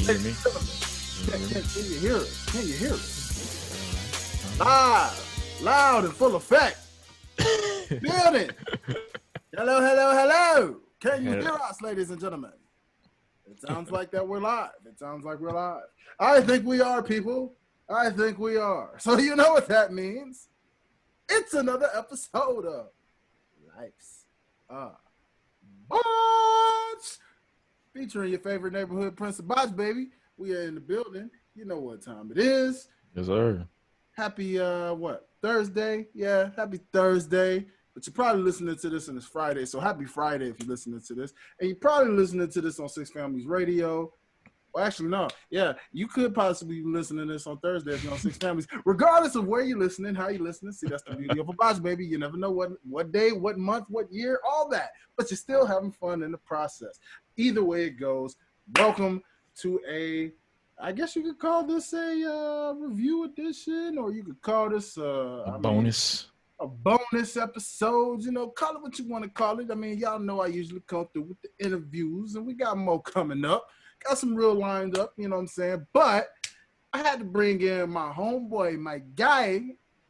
hear me? Can you hear us? Can you hear us? Live, loud and full effect. Building. Hello, hello, hello. Can you hear us, ladies and gentlemen? It sounds like that we're live. It sounds like we're live. I think we are, people. I think we are. So you know what that means. It's another episode of Life's a Botch, featuring your favorite neighborhood Prince of Botch, baby. We are in the building. You know what time it is. Yes, sir. Happy, Thursday? Yeah, happy Thursday. But you're probably listening to this and it's Friday, so happy Friday if you're listening to this. And you're probably listening to this on Six Families Radio. Well, actually, no. Yeah, you could possibly be listening to this on Thursday if you're on Six Families. Regardless of where you're listening, how you're listening. See, that's the beauty of a Botch, baby. You never know what day, what month, what year, all that. But you're still having fun in the process. Either way it goes, welcome to I guess you could call this a review edition, or you could call this a bonus. A bonus episode, call it what you want to call it. I mean, y'all know I usually come through with the interviews, and we got more coming up. Got some real lined up, you know what I'm saying? But I had to bring in my homeboy, my guy.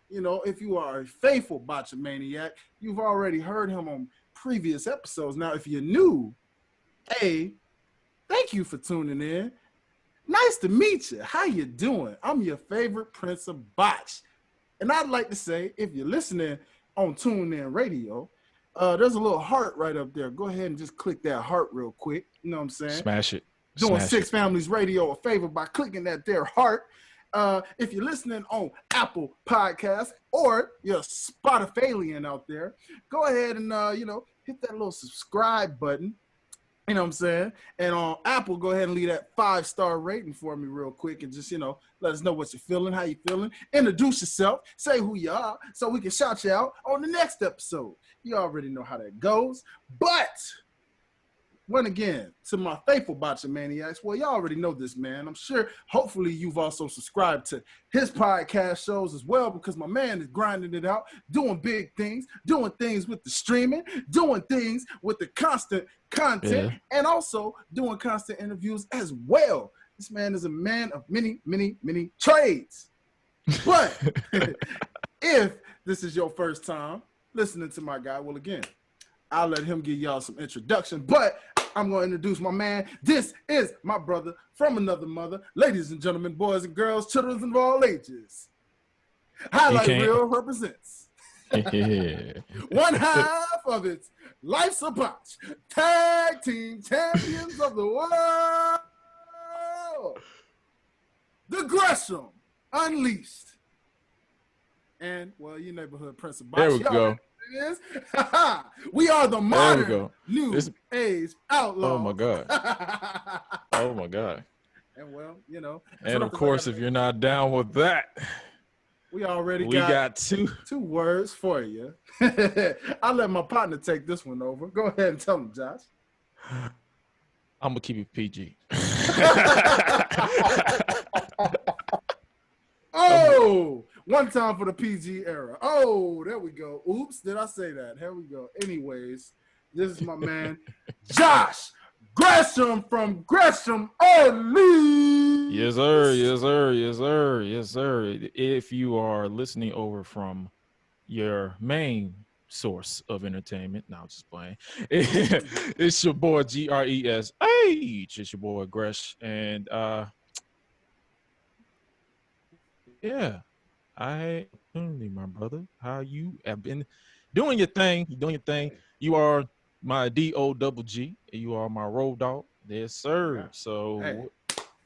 If you are a faithful Botchamaniac, you've already heard him on previous episodes. Now, if you're new, hey, thank you for tuning in. Nice to meet you. How you doing? I'm your favorite Prince of Botch. And I'd like to say, if you're listening on TuneIn Radio, there's a little heart right up there. Go ahead and just click that heart real quick. You know what I'm saying? Smash it. Doing Six Families Radio a favor by clicking that there heart. If you're listening on Apple Podcasts or you're a Spotify-alien out there, go ahead and, hit that little subscribe button. You know what I'm saying? And on Apple, go ahead and leave that 5-star rating for me real quick and just, let us know what you're feeling, how you feeling. Introduce yourself, say who you are, so we can shout you out on the next episode. You already know how that goes. But, once again, to my faithful Botchamaniacs, well, y'all already know this, man. I'm sure, hopefully, you've also subscribed to his podcast shows as well, because my man is grinding it out, doing big things, doing things with the streaming, doing things with the constant content, and also doing constant interviews as well. This man is a man of many, many, many trades. But if this is your first time listening to my guy, well, again, I'll let him give y'all some introduction, but I'm going to introduce my man. This is my brother from another mother. Ladies and gentlemen, boys and girls, children of all ages. Highlight Reel represents one half of its Life's a Botch Tag Team Champions of the World, the Gresham Unleashed. And, well, your neighborhood Prince of Botch. There we go. Is. We are the modern new age outlaw. Oh my god. Oh my god. And well, and of course, if you're not down with that, we got two words for you. I'll let my partner take this one over. Go ahead and tell him, Josh. I'm gonna keep it PG. Oh, one time for the PG era. Oh, there we go. Oops, did I say that? Here we go. Anyways, this is my man, Josh Gresham from Gresham Unleashed. Yes, sir. Yes, sir. Yes, sir. Yes, sir. If you are listening over from your main source of entertainment, now I'm just playing. It's your boy Gresh. It's your boy Gresh, and yeah. My brother, how you have been doing your thing. You're doing your thing. You are my DOGG. You are my road dog. Yes, sir. Yeah. So,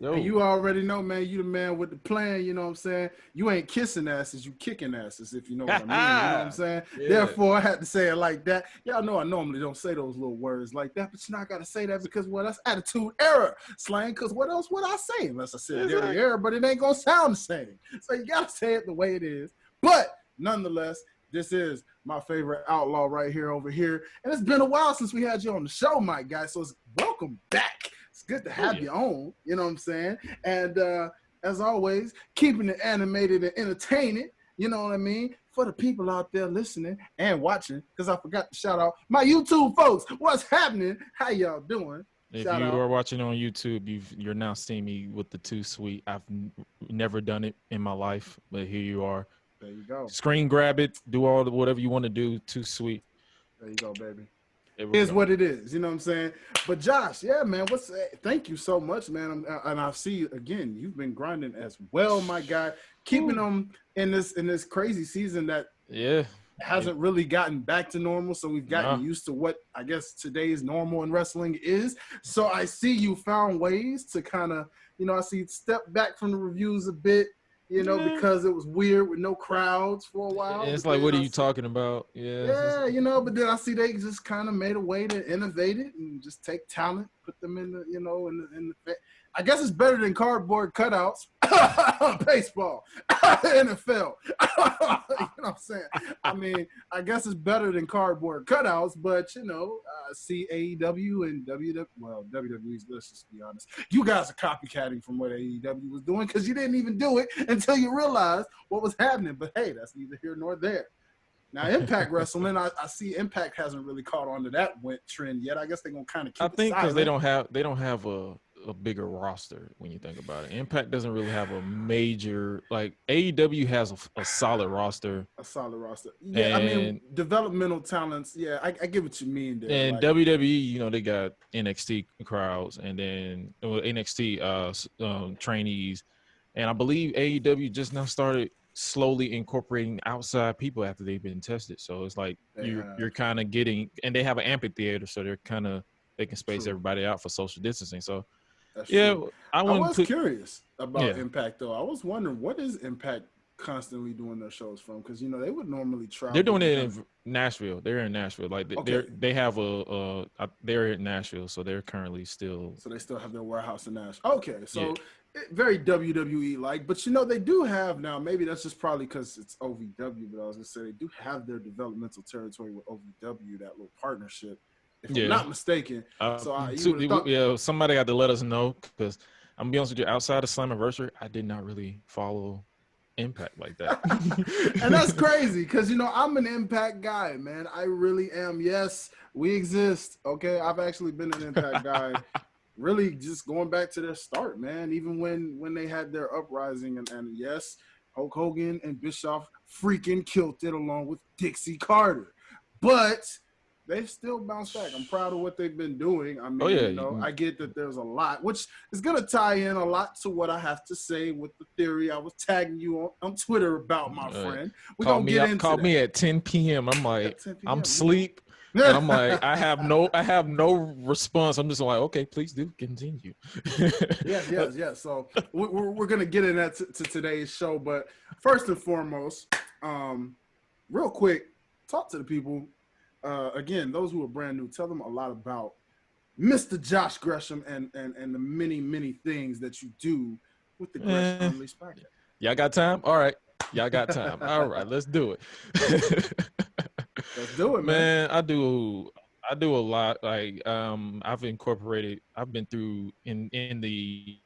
And you already know, man, you the man with the plan, you know what I'm saying? You ain't kissing asses, you kicking asses, if you know what I mean. You know what I'm saying? Yeah. Therefore, I had to say it like that. Y'all know I normally don't say those little words like that, but I got to say that because, that's attitude error slang, because what else would I say unless I said dirty error, but it ain't going to sound the same. So you got to say it the way it is. But nonetheless, this is my favorite outlaw right here over here. And it's been a while since we had you on the show, my guy, so welcome back. It's good to have you on, you know what I'm saying? And as always, keeping it animated and entertaining, you know what I mean? For the people out there listening and watching, because I forgot to shout out my YouTube folks. What's happening? How y'all doing? If Shout you out. are watching on YouTube, you're now seeing me with the too sweet. I've never done it in my life, but here you are. There you go. Screen grab it, do all the whatever you want to do. Too sweet. There you go, baby. There we Is go. what it is. You know what I'm saying? But Josh, yeah, man. Thank you so much, man. And I see again, you've been grinding as well, my guy, keeping Whew. them in this crazy season that Yeah. hasn't really gotten back to normal. So we've gotten Nah. used to what I guess today's normal in wrestling is. So I see you found ways to kind of, I see step back from the reviews a bit, Yeah. because it was weird with no crowds for a while. It's But like, what then are I you see, talking about? Yeah. yeah, but then I see they just kind of made a way to innovate it and just take talent, put them in the, I guess it's better than cardboard cutouts. Baseball, NFL. You know what I'm saying? I mean, I guess it's better than cardboard cutouts, but see AEW and WWE. Well, WWE's. Let's just be honest. You guys are copycatting from what AEW was doing because you didn't even do it until you realized what was happening. But hey, that's neither here nor there. Now, Impact Wrestling, I see Impact hasn't really caught on to that trend yet. I guess they're gonna kind of I keep it think because silent. they don't have a bigger roster when you think about it. Impact doesn't really have a major like AEW has a solid roster, A solid roster. Yeah, I mean and developmental talents. Yeah, I get what you mean there. and Like, WWE, they got NXT crowds, and then NXT trainees, and I believe AEW just now started slowly incorporating outside people after they've been tested. So it's like they you're have kind of getting, and they have an amphitheater, so they can space true. everybody out for social distancing. So That's yeah, true. I I wouldn't was put curious about yeah. Impact though. I was wondering what is Impact constantly doing their shows from? Because they would normally They're travel doing and it kind of. in Nashville. They're in Nashville. Like Okay, they have they're in Nashville, so they're currently still so they still have their warehouse in Nashville. Okay, yeah. so very WWE like, but they do have now. Maybe that's just probably because it's OVW, but I was gonna say they do have their developmental territory with OVW, that little partnership, if I'm Yeah. not mistaken. So you would have thought, Yeah, somebody got to let us know because I'm gonna be honest with you. Outside of Slammiversary, I did not really follow Impact like that. and that's crazy because I'm an Impact guy, man. I really am. Yes, we exist. Okay, I've actually been an Impact guy. Really, just going back to their start, man. Even when they had their uprising, and yes, Hulk Hogan and Bischoff freaking killed it along with Dixie Carter, but they've still bounced back. I'm proud of what they've been doing. I Oh mean, yeah, I get that there's a lot, which is going to tie in a lot to what I have to say with the theory I was tagging you on Twitter about, my friend. We're going to get into called that. me at 10 p.m. I'm At like, 10 I'm p.m., sleep. And I'm like, I have no response. I'm just like, okay, please do continue. Yes. So we're going to get in that to today's show. But first and foremost, real quick, talk to the people. Again, those who are brand new, tell them a lot about Mr. Josh Gresham and the many things that you do with the Gresh Unleashed podcast. Y'all got time? All right. Y'all got time. All right, let's do it. Let's do it, man. Man, I do a lot. Like I've been through in the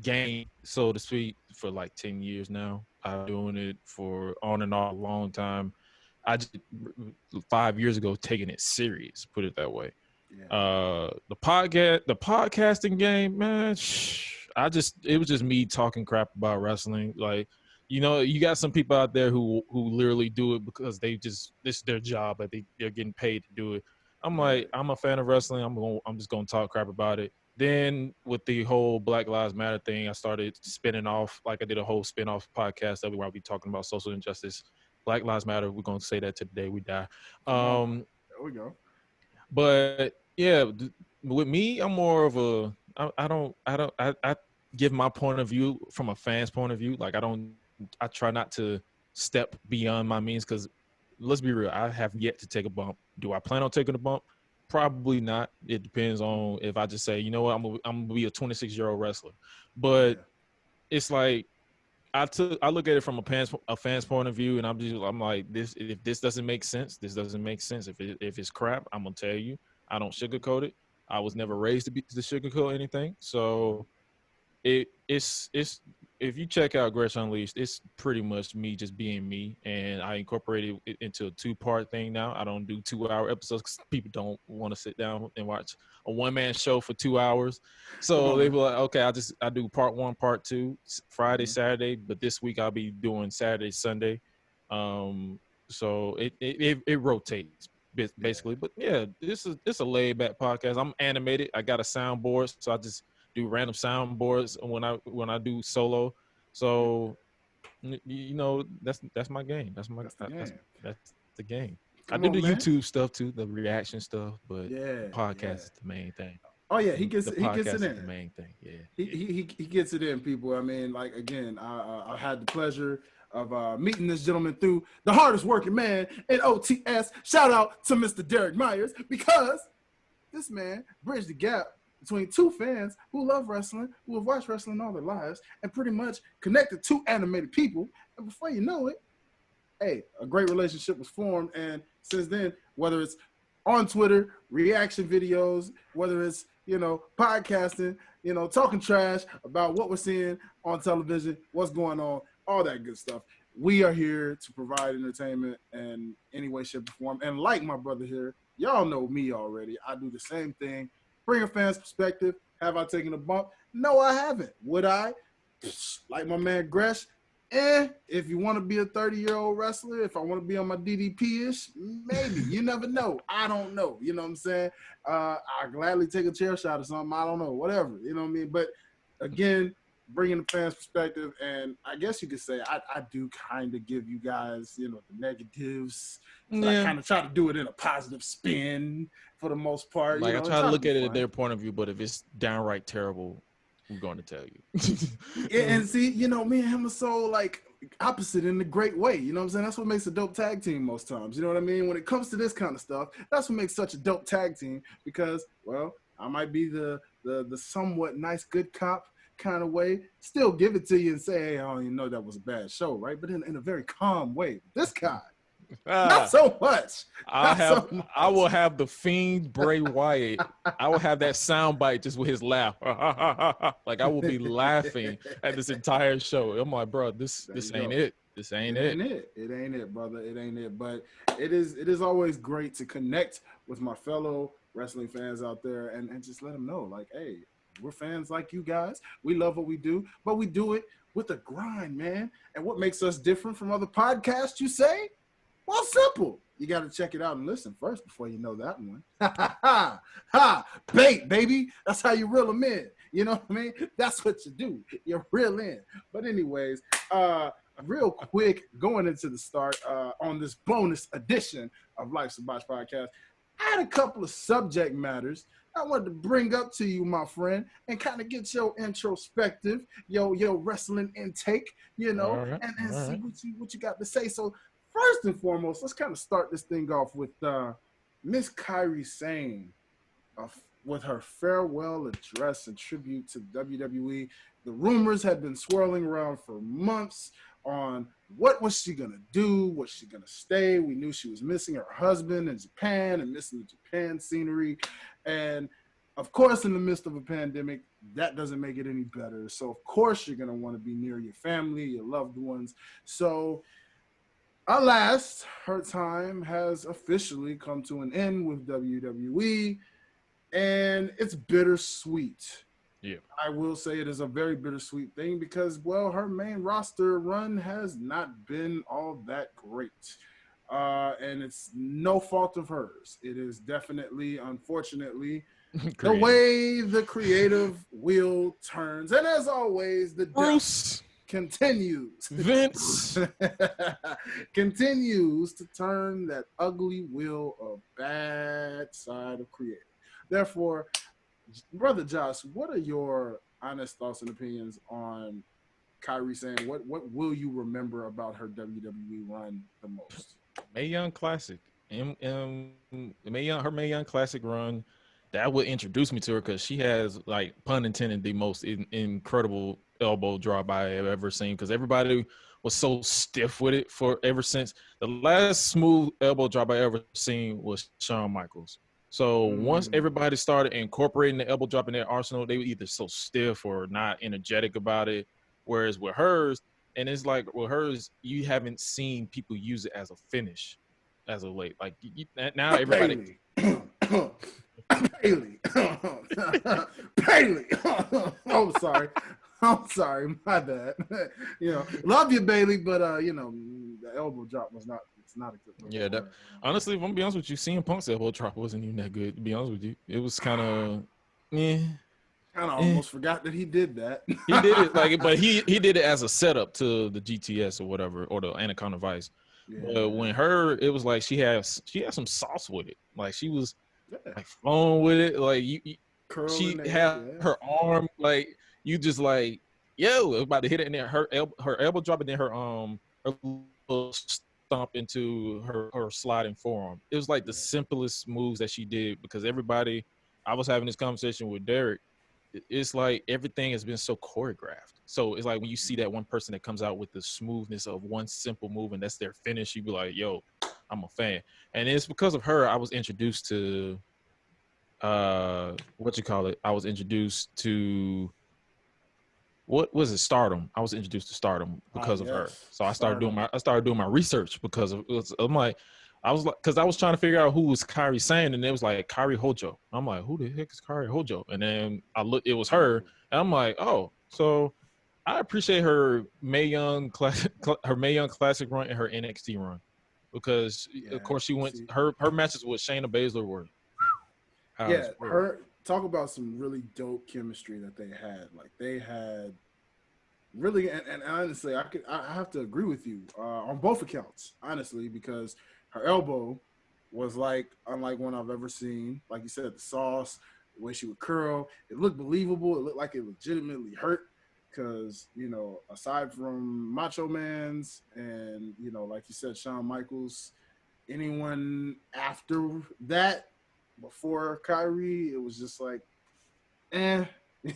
game, so to speak, for like 10 years now. I've been doing it for on and off a long time. I just 5 years ago taking it serious, put it that way. Yeah. The podcasting game, man. It was just me talking crap about wrestling. Like, you got some people out there who literally do it because this is their job, but they're getting paid to do it. I'm like, Right. I'm a fan of wrestling. I'm just gonna talk crap about it. Then with the whole Black Lives Matter thing, I started spinning off. Like I did a whole spin-off podcast where I'll be talking about social injustice. Black Lives Matter. We're gonna say that today we die. Come on. There we go. But yeah, with me, I'm more of I give my point of view from a fan's point of view. Like I try not to step beyond my means because let's be real, I have yet to take a bump. Do I plan on taking a bump? Probably not. It depends on if I just say, you know what, I'm gonna be a 26-year-old wrestler. But Yeah. it's like I look at it from a fan's point of view, and I'm like, this if this doesn't make sense, this doesn't make sense. If it's crap, I'm gonna tell you. I don't sugarcoat it. I was never raised to sugarcoat anything, so it's if you check out Gresh Unleashed, it's pretty much me just being me, and I incorporated it into a 2-part thing now. I don't do 2-hour episodes because people don't want to sit down and watch a one-man show for 2 hours. Come So on, they man. were like, okay, I do part 1, part 2, Friday, Mm-hmm. Saturday, but this week I'll be doing Saturday, Sunday. Um, so it rotates Yeah. basically. But yeah, it's a laid back podcast. I'm animated. I got a soundboard, so I just do random soundboards when I do solo. Yeah. So that's my game. That's my That's the game. that's the game. I Come do on, the man. YouTube stuff too, the reaction stuff, but Yeah, the yeah. podcast is the main thing. Oh yeah, The he gets it podcast is in. the main thing. Yeah, He, yeah. he he he gets it in, people. I mean, like again, I had the pleasure of meeting this gentleman through the hardest working man in OTS. Shout out to Mr. Derek Myers, because this man bridged the gap between two fans who love wrestling, who have watched wrestling all their lives, and pretty much connected two animated people. And before you know it, hey, a great relationship was formed. And since then, whether it's on Twitter, reaction videos, whether it's, podcasting, talking trash about what we're seeing on television, what's going on, all that good stuff. We are here to provide entertainment in any way, shape, or form. And like my brother here, y'all know me already. I do the same thing. Bring a fan's perspective. Have I taken a bump? No, I haven't. Would I? Like my man Gresh, if you want to be a 30-year-old wrestler, if I want to be on my DDP-ish, maybe. You never know. I don't know. You know what I'm saying? I gladly take a chair shot or something. I don't know. Whatever. You know what I mean? But again, bringing the fans' perspective, and I guess you could say I do kind of give you guys, the negatives, but I Yeah. kind of try to do it in a positive spin for the most part. Like I And try to try to look be at it at fun. their point of view, but if it's downright terrible, I'm going to tell you. And see, me and him are so like opposite in a great way. You know what I'm saying? That's what makes a dope tag team most times. You know what I mean? When it comes to this kind of stuff, that's what makes such a dope tag team, because, well, I might be the somewhat nice good cop kind of way, still give it to you and say, hey, I don't even know that was a bad show, right? But in a very calm way. This guy, not so much. I will have the Fiend Bray Wyatt. I will have that soundbite just with his laugh. Like I will be laughing at this entire show. I'm like, bro, this ain't it. This ain't it. It ain't it, brother. It ain't it. But it is always great to connect with my fellow wrestling fans out there and just let them know, like, hey, we're fans like you guys. We love what we do, but we do it with a grind, man. And what makes us different from other podcasts, you say? Well, simple. You got to check it out and listen first before you know that one. Ha! Bait, baby. That's how you reel them in. You know what I mean? That's what you do. You reel in. But anyways, real quick, going into the start on this bonus edition of Life's a Botch podcast, I had a couple of subject matters I wanted to bring up to you, my friend, and kind of get your introspective, your wrestling intake, All right. and All see right. what you got to say. So first and foremost, let's kind of start this thing off with Miss Kairi Sane with her farewell address and tribute to WWE. The rumors had been swirling around for months on what was she gonna do, was she gonna stay. We knew she was missing her husband in Japan and missing the Japan scenery, and of course, in the midst of a pandemic, that doesn't make it any better. So of course you're gonna want to be near your family, your loved ones. So alas, her time has officially come to an end with WWE, and it's bittersweet. Yeah. I will say it is a very bittersweet thing because, well, her main roster run has not been all that great. And it's no fault of hers. It is definitely, unfortunately, the way the creative wheel turns. And as always, the Bruce continues. Vince continues to turn that ugly wheel of bad side of creative. Therefore, Brother Josh, what are your honest thoughts and opinions on Kairi Sane? What will you remember about her WWE run the most? Mae Young Classic. Her Mae Young Classic run, that would introduce me to her because she has, like, pun intended, the most incredible elbow drop I have ever seen, because everybody was so stiff with it for ever since. The last smooth elbow drop I ever seen was Shawn Michaels. So once everybody started incorporating the elbow drop in their arsenal, they were either so stiff or not energetic about it. Whereas with hers, and it's like with hers, you haven't seen people use it as a finish as of late. Like now, everybody. Bailey. Bailey. Bailey. Oh, sorry. I'm sorry. My bad. Love you, Bailey, but the elbow drop was not. It's not a good look. Yeah, that honestly, if I'm gonna be honest with you, CM Punk's elbow drop wasn't even that good. To be honest with you, it was kind of, Kind of eh. almost forgot that he did that. He did it but he did it as a setup to the GTS or whatever, or the Anaconda Vice. Yeah. But when her, it was like she had some sauce with it. Like she was Yeah. like flowing with it. Like Curling she there, had yeah. her arm like you just like yo about to hit it, and then her elbow drop, and then her little stomp into her sliding forearm. It was like the simplest moves that she did, because everybody. I was having this conversation with Derek. It's like everything has been so choreographed. So it's like when you see that one person that comes out with the smoothness of one simple move and that's their finish, you be like, yo, I'm a fan. And it's because of her I was introduced to what you call it? I was introduced to what was it? Stardom. I was introduced to Stardom because of her. Yes. So I started Stardom. doing my research because of I'm like I was like, because I was trying to figure out who was Kairi Sane, and it was like Kairi Hojo. I'm like, who the heck is Kairi Hojo? And then I looked, it was her, and I'm like, oh, so I appreciate her Mae Young Classic run and her NXT run, because of course she went her matches with Shayna Baszler were her talk about some really dope chemistry that they had. Like they had really, and honestly, I have to agree with you on both accounts, honestly, because her elbow was like unlike one I've ever seen. Like you said, the sauce, the way she would curl, it looked believable. It looked like it legitimately hurt. Because aside from Macho Man's and like you said, Shawn Michaels, anyone after that, before Kairi, it was just like, eh,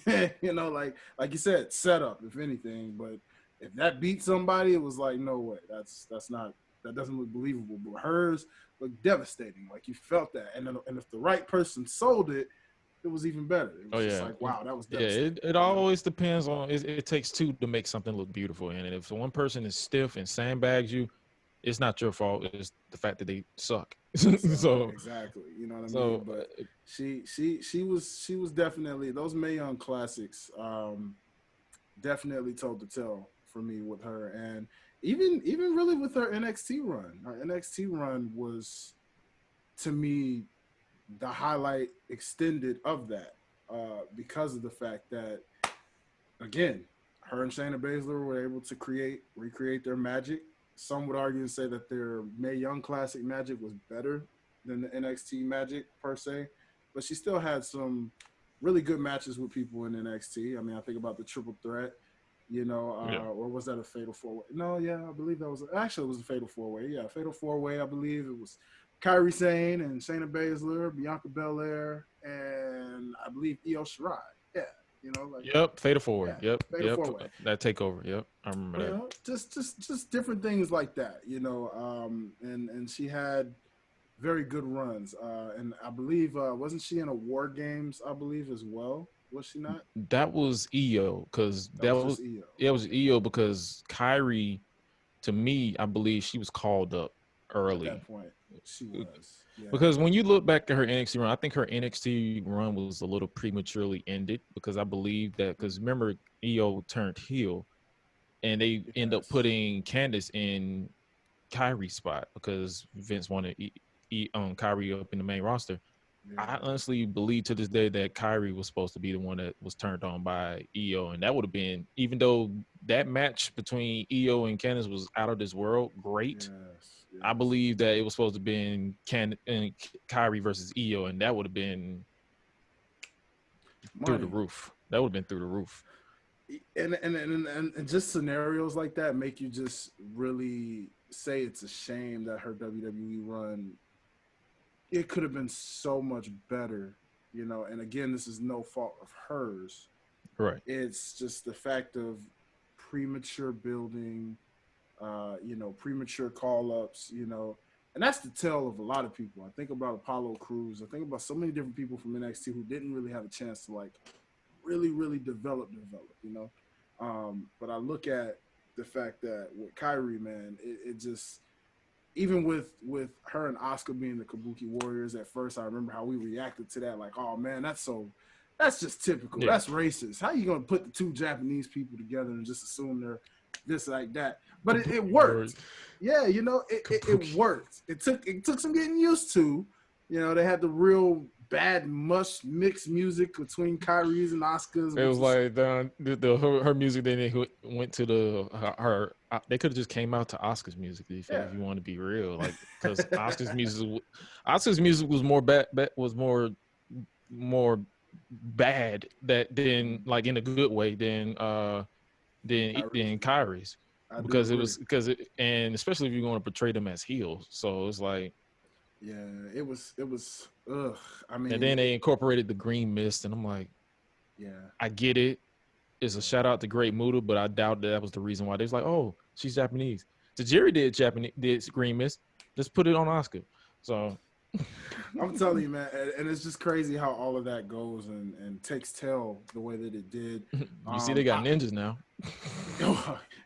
like you said, setup, if anything. But if that beat somebody, it was like, no way. That's not, that doesn't look believable. But hers looked devastating. Like you felt that. And if the right person sold it, it was even better. It was just like, wow, that was devastating. It always depends on it takes two to make something look beautiful. And if one person is stiff and sandbags you, it's not your fault. It's the fact that they suck. So exactly, you know what I mean. But she was definitely, those Mae Young classics. Definitely told the tale for me with her, and even really with her NXT run. Her NXT run was, to me, the highlight extended of that, because of the fact that, again, her and Shayna Baszler were able to recreate their magic. Some would argue and say that their Mae Young Classic magic was better than the NXT magic per se, but she still had some really good matches with people in NXT. I mean, I think about the Triple Threat, or was that a Fatal 4-Way? No, yeah, I believe that was actually, it was a Fatal 4-Way. Yeah, Fatal 4-Way. I believe it was Kairi Sane and Shayna Baszler, Bianca Belair, and I believe Io Shirai. Yeah. Fatal 4-Way. Yeah, Fatal Yep. 4-Way. That takeover. Yep, I remember that. Just different things like that. And she had very good runs. And I believe wasn't she in a War Games? I believe as well. Was she not? That was EO, because that was just EO. It was EO because Kairi, to me, I believe she was called up early. At that point, she was. Yeah. Because when you look back at her NXT run, I think her NXT run was a little prematurely ended, because I believe that, because remember, EO turned heel and they end up putting Candice in Kairi's spot because Vince wanted Kairi up in the main roster. Yeah. I honestly believe to this day that Kairi was supposed to be the one that was turned on by EO, and that would have been, even though that match between EO and Candice was out of this world, great. Yes. I believe that it was supposed to be Kairi versus EO, and that would have been through the roof. That would have been through the roof. And just scenarios like that make you just really say it's a shame that her WWE run, it could have been so much better, and again, this is no fault of hers. Right. It's just the fact of premature building, premature call-ups, and that's the tale of a lot of people. I think about Apollo Crews. I think about so many different people from NXT who didn't really have a chance to, like, really develop, But I look at the fact that with Kairi, man, it just even with her and Asuka being the Kabuki Warriors at first, I remember how we reacted to that. Like, oh man, that's just typical. Yeah. That's racist. How you gonna put the two Japanese people together and just assume they're this like that? But it worked. Yeah, you know, it worked. It took some getting used to. You know, they had the real bad mush mixed music between Kyrie's and Asuka's. It was like her music. Then they went to her they could have just came out to Oscar's music if you want to be real, like because Oscar's music was more more bad than like in a good way than Kyrie's because and especially if you're going to portray them as heels, so it's like. Yeah, it was. Ugh. I mean, and then they incorporated the green mist, and I'm like, yeah, I get it. It's a shout out to Great Muta, but I doubt that was the reason why. They was like, oh, she's Japanese. Tajiri did green mist. Let's put it on Oscar. So I'm telling you, man, and it's just crazy how all of that goes and takes tail the way that it did. You see, they got ninjas now.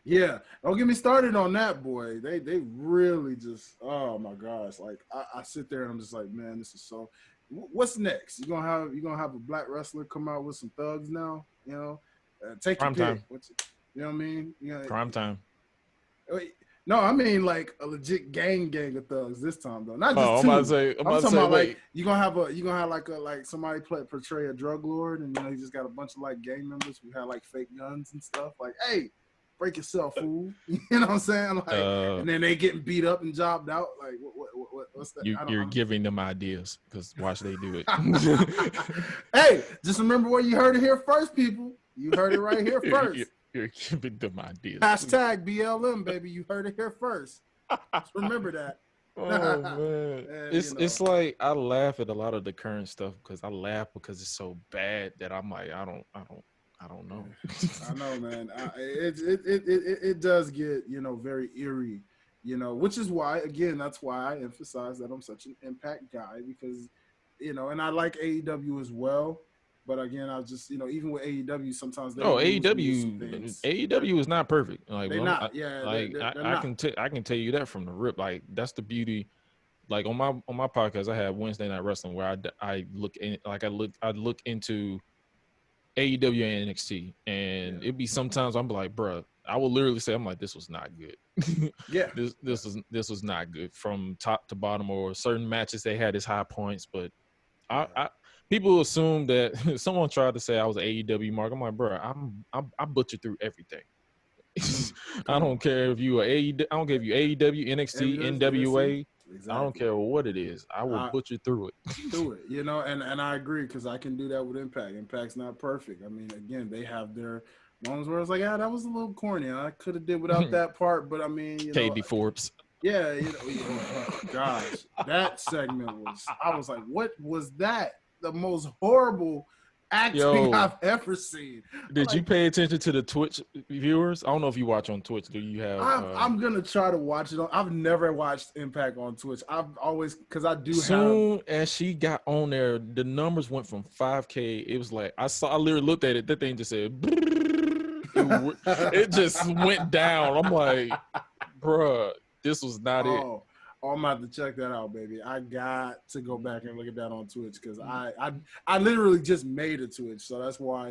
Yeah, don't get me started on that, boy. They really just, oh my gosh, like I sit there and I'm just like, man, this is so. What's next? You gonna have a black wrestler come out with some thugs now? You know, take your pick. You know what I mean? Prime time. No, I mean like a legit gang of thugs this time though. Not just I'm two. about to say, like you gonna have like somebody portray a drug lord, and you just got a bunch of like gang members who have like fake guns and stuff. Like, hey, break yourself, fool. You know what I'm saying? Like, and then they getting beat up and jobbed out. Like, what's that? You're giving them ideas because watch they do it. Hey, just remember where you heard it here first, people. You heard it right here first. You're giving them ideas. Hashtag BLM, baby. You heard it here first. Just remember that. Oh man, it's like I laugh at a lot of the current stuff because I laugh because it's so bad that I'm like I don't know. I know, man. It does get very eerie, which is why that's why I emphasize that I'm such an Impact guy because and I like AEW as well. But again, I just even with AEW, sometimes AEW is not perfect. Like they're not. I can tell you that from the rip. Like that's the beauty. Like on my podcast, I have Wednesday Night Wrestling where I look into AEW and NXT, and it'd be sometimes I'm like, bruh, I will literally say I'm like, this was not good. Yeah, this was not good from top to bottom. Or certain matches they had its high points, but I people assume that someone tried to say I was an AEW mark. I'm like, bro, I butchered through everything. I don't care if you are AEW, I don't care if you AEW, NXT, NWA. Exactly. I don't care what it is. I will butcher through it. And I agree because I can do that with Impact. Impact's not perfect. I mean, again, they have their moments where it's like, that was a little corny. I could have did without that part, but I mean, KD Forbes. Yeah, oh gosh, that segment was. I was like, what was that? The most horrible acting I've ever seen. Did you pay attention to the Twitch viewers? I don't know if you watch on Twitch. Do you have? I'm gonna try to watch it on. I've never watched Impact on Twitch. I've always because I do. Soon as she got on there, the numbers went from 5K. It was like I literally looked at it. That thing just said. It just went down. I'm like, bruh, this was not it. Oh, I'm about to check that out, baby. I got to go back and look at that on Twitch because I literally just made a Twitch, so that's why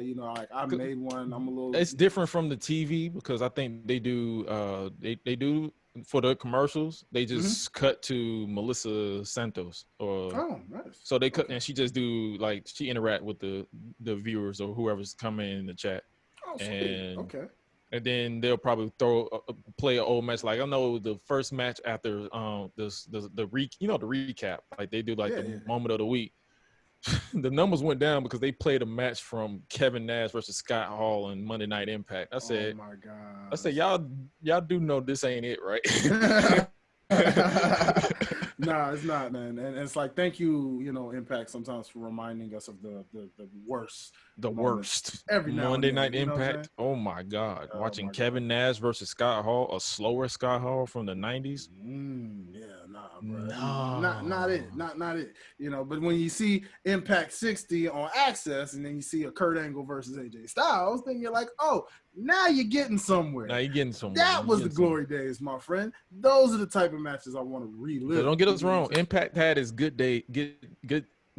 I made one. I'm a little. It's different from the TV because I think they do they do for the commercials. They just cut to Melissa Santos oh nice. So they cut and she just do like she interact with the viewers or whoever's coming in the chat. Oh, sweet. Okay. And then they'll probably play an old match. Like I know the first match after the recap. Like they do like the moment of the week. The numbers went down because they played a match from Kevin Nash versus Scott Hall in Monday Night Impact. I said, oh my God. I said, y'all do know this ain't it, right? Nah, it's not, man. And it's like, thank you, Impact sometimes for reminding us of the worst. The worst. Every now Monday and then, Night Impact. Oh my God. Watching Kevin Nash versus Scott Hall, a slower Scott Hall from the 90s. Yeah, nah, bro. Not No. it. Not it. You know, but when you see Impact 60 on Access, and then you see a Kurt Angle versus AJ Styles, then you're like, oh, now you're getting somewhere. Now you're getting somewhere. That was the glory days, my friend. Those are the type of matches I want to relive. But don't get us wrong. Impact had its good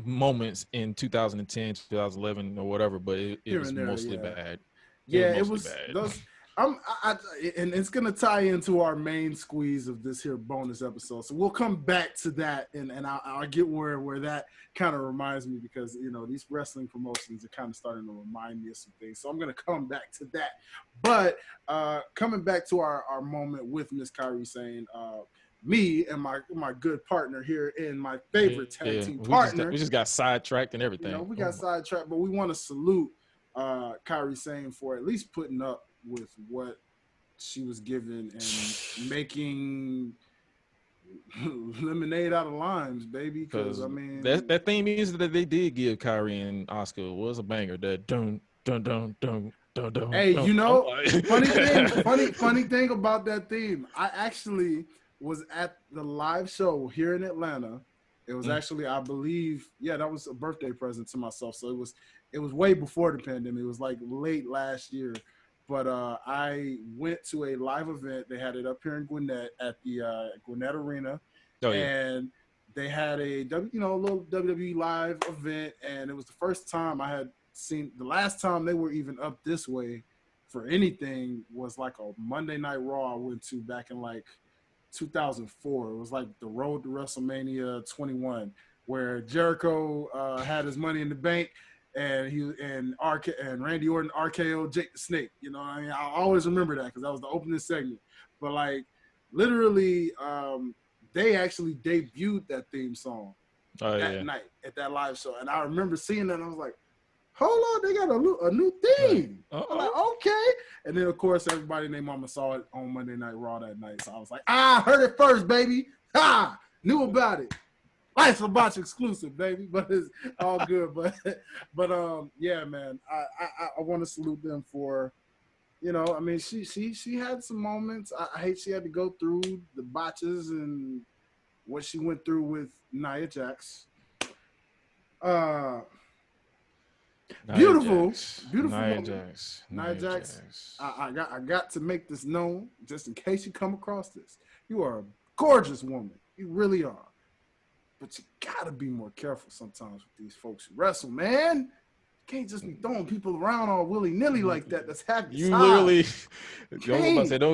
moments in 2010, 2011, or whatever, but it was mostly bad. It was bad. those. And it's gonna tie into our main squeeze of this here bonus episode. So we'll come back to that, and I'll get where that kind of reminds me, because you know these wrestling promotions are kind of starting to remind me of some things. So I'm gonna come back to that. But coming back to our moment with Miss Kairi Sane, me and my good partner here and my favorite tag team partner. We just got sidetracked and everything. You know, we got sidetracked, but we want to salute Kairi Sane for at least putting up with what she was given and making lemonade out of limes, baby. Because I mean, that theme music that they did give Kairi and Oscar was a banger. That dun dun dun dun dun dun. Hey, you know, funny thing about that theme, I actually was at the live show here in Atlanta. It was actually, I believe, that was a birthday present to myself. So it was way before the pandemic. It was like late last year. But I went to a live event. They had it up here in Gwinnett at the Gwinnett Arena. Oh, yeah. And they had a little WWE live event. And it was the first time I had seen, the last time they were even up this way for anything was like a Monday Night Raw I went to back in like 2004. It was like the road to WrestleMania 21, where Jericho had his Money in the Bank, and Randy Orton RKO Jake the Snake. You know what I mean? I always remember that because that was the opening segment. But like literally, they actually debuted that theme song that night at that live show, and I remember seeing that. And I was like, hold on, they got a new theme. Right. I'm like, okay. And then, of course, everybody and their mama saw it on Monday Night Raw that night. So I was like, I heard it first, baby. Knew about it. Life's a Botch exclusive, baby. But it's all good. But yeah, man, I want to salute them for, I mean, she had some moments. I hate she had to go through the botches and what she went through with Nia Jax. Beautiful Nia Jax. Nia Jax. I got to make this known just in case you come across this. You are a gorgeous woman. You really are. But you gotta be more careful sometimes with these folks who wrestle, man. You can't just be throwing people around all willy-nilly like that. That's half the You literally,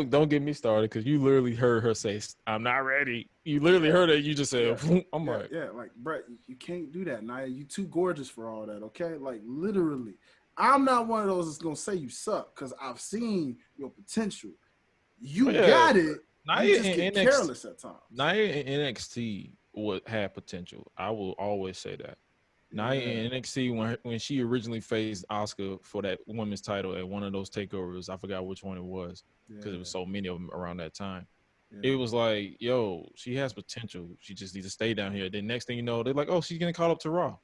don't get me started, because you literally heard her say, I'm not ready. You literally heard it. You just said, I'm like, Brett, you can't do that, Nia. You too gorgeous for all that, okay? Like, literally. I'm not one of those that's going to say you suck, because I've seen your potential. You got it. Nia, you just get careless at times. Nia in NXT had potential. I will always say that. Nia in NXT, when she originally faced Asuka for that women's title at one of those takeovers, I forgot which one it was, because it was so many of them around that time. It was like, yo, she has potential. She just needs to stay down here. Then next thing you know, they're like, oh, she's getting called up to Raw.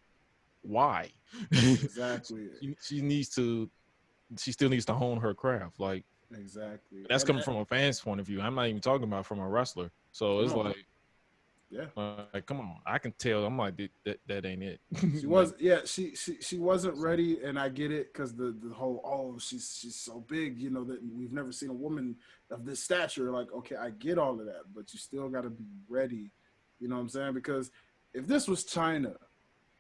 Why? Exactly. she still needs to hone her craft. Like, exactly. That's coming from a fan's point of view. I'm not even talking about from a wrestler. So it's like, like, come on. I can tell. I'm like, that ain't it. She wasn't ready, and I get it, because the whole, she's so big, that we've never seen a woman of this stature. Like, okay, I get all of that, but you still got to be ready. You know what I'm saying? Because if this was China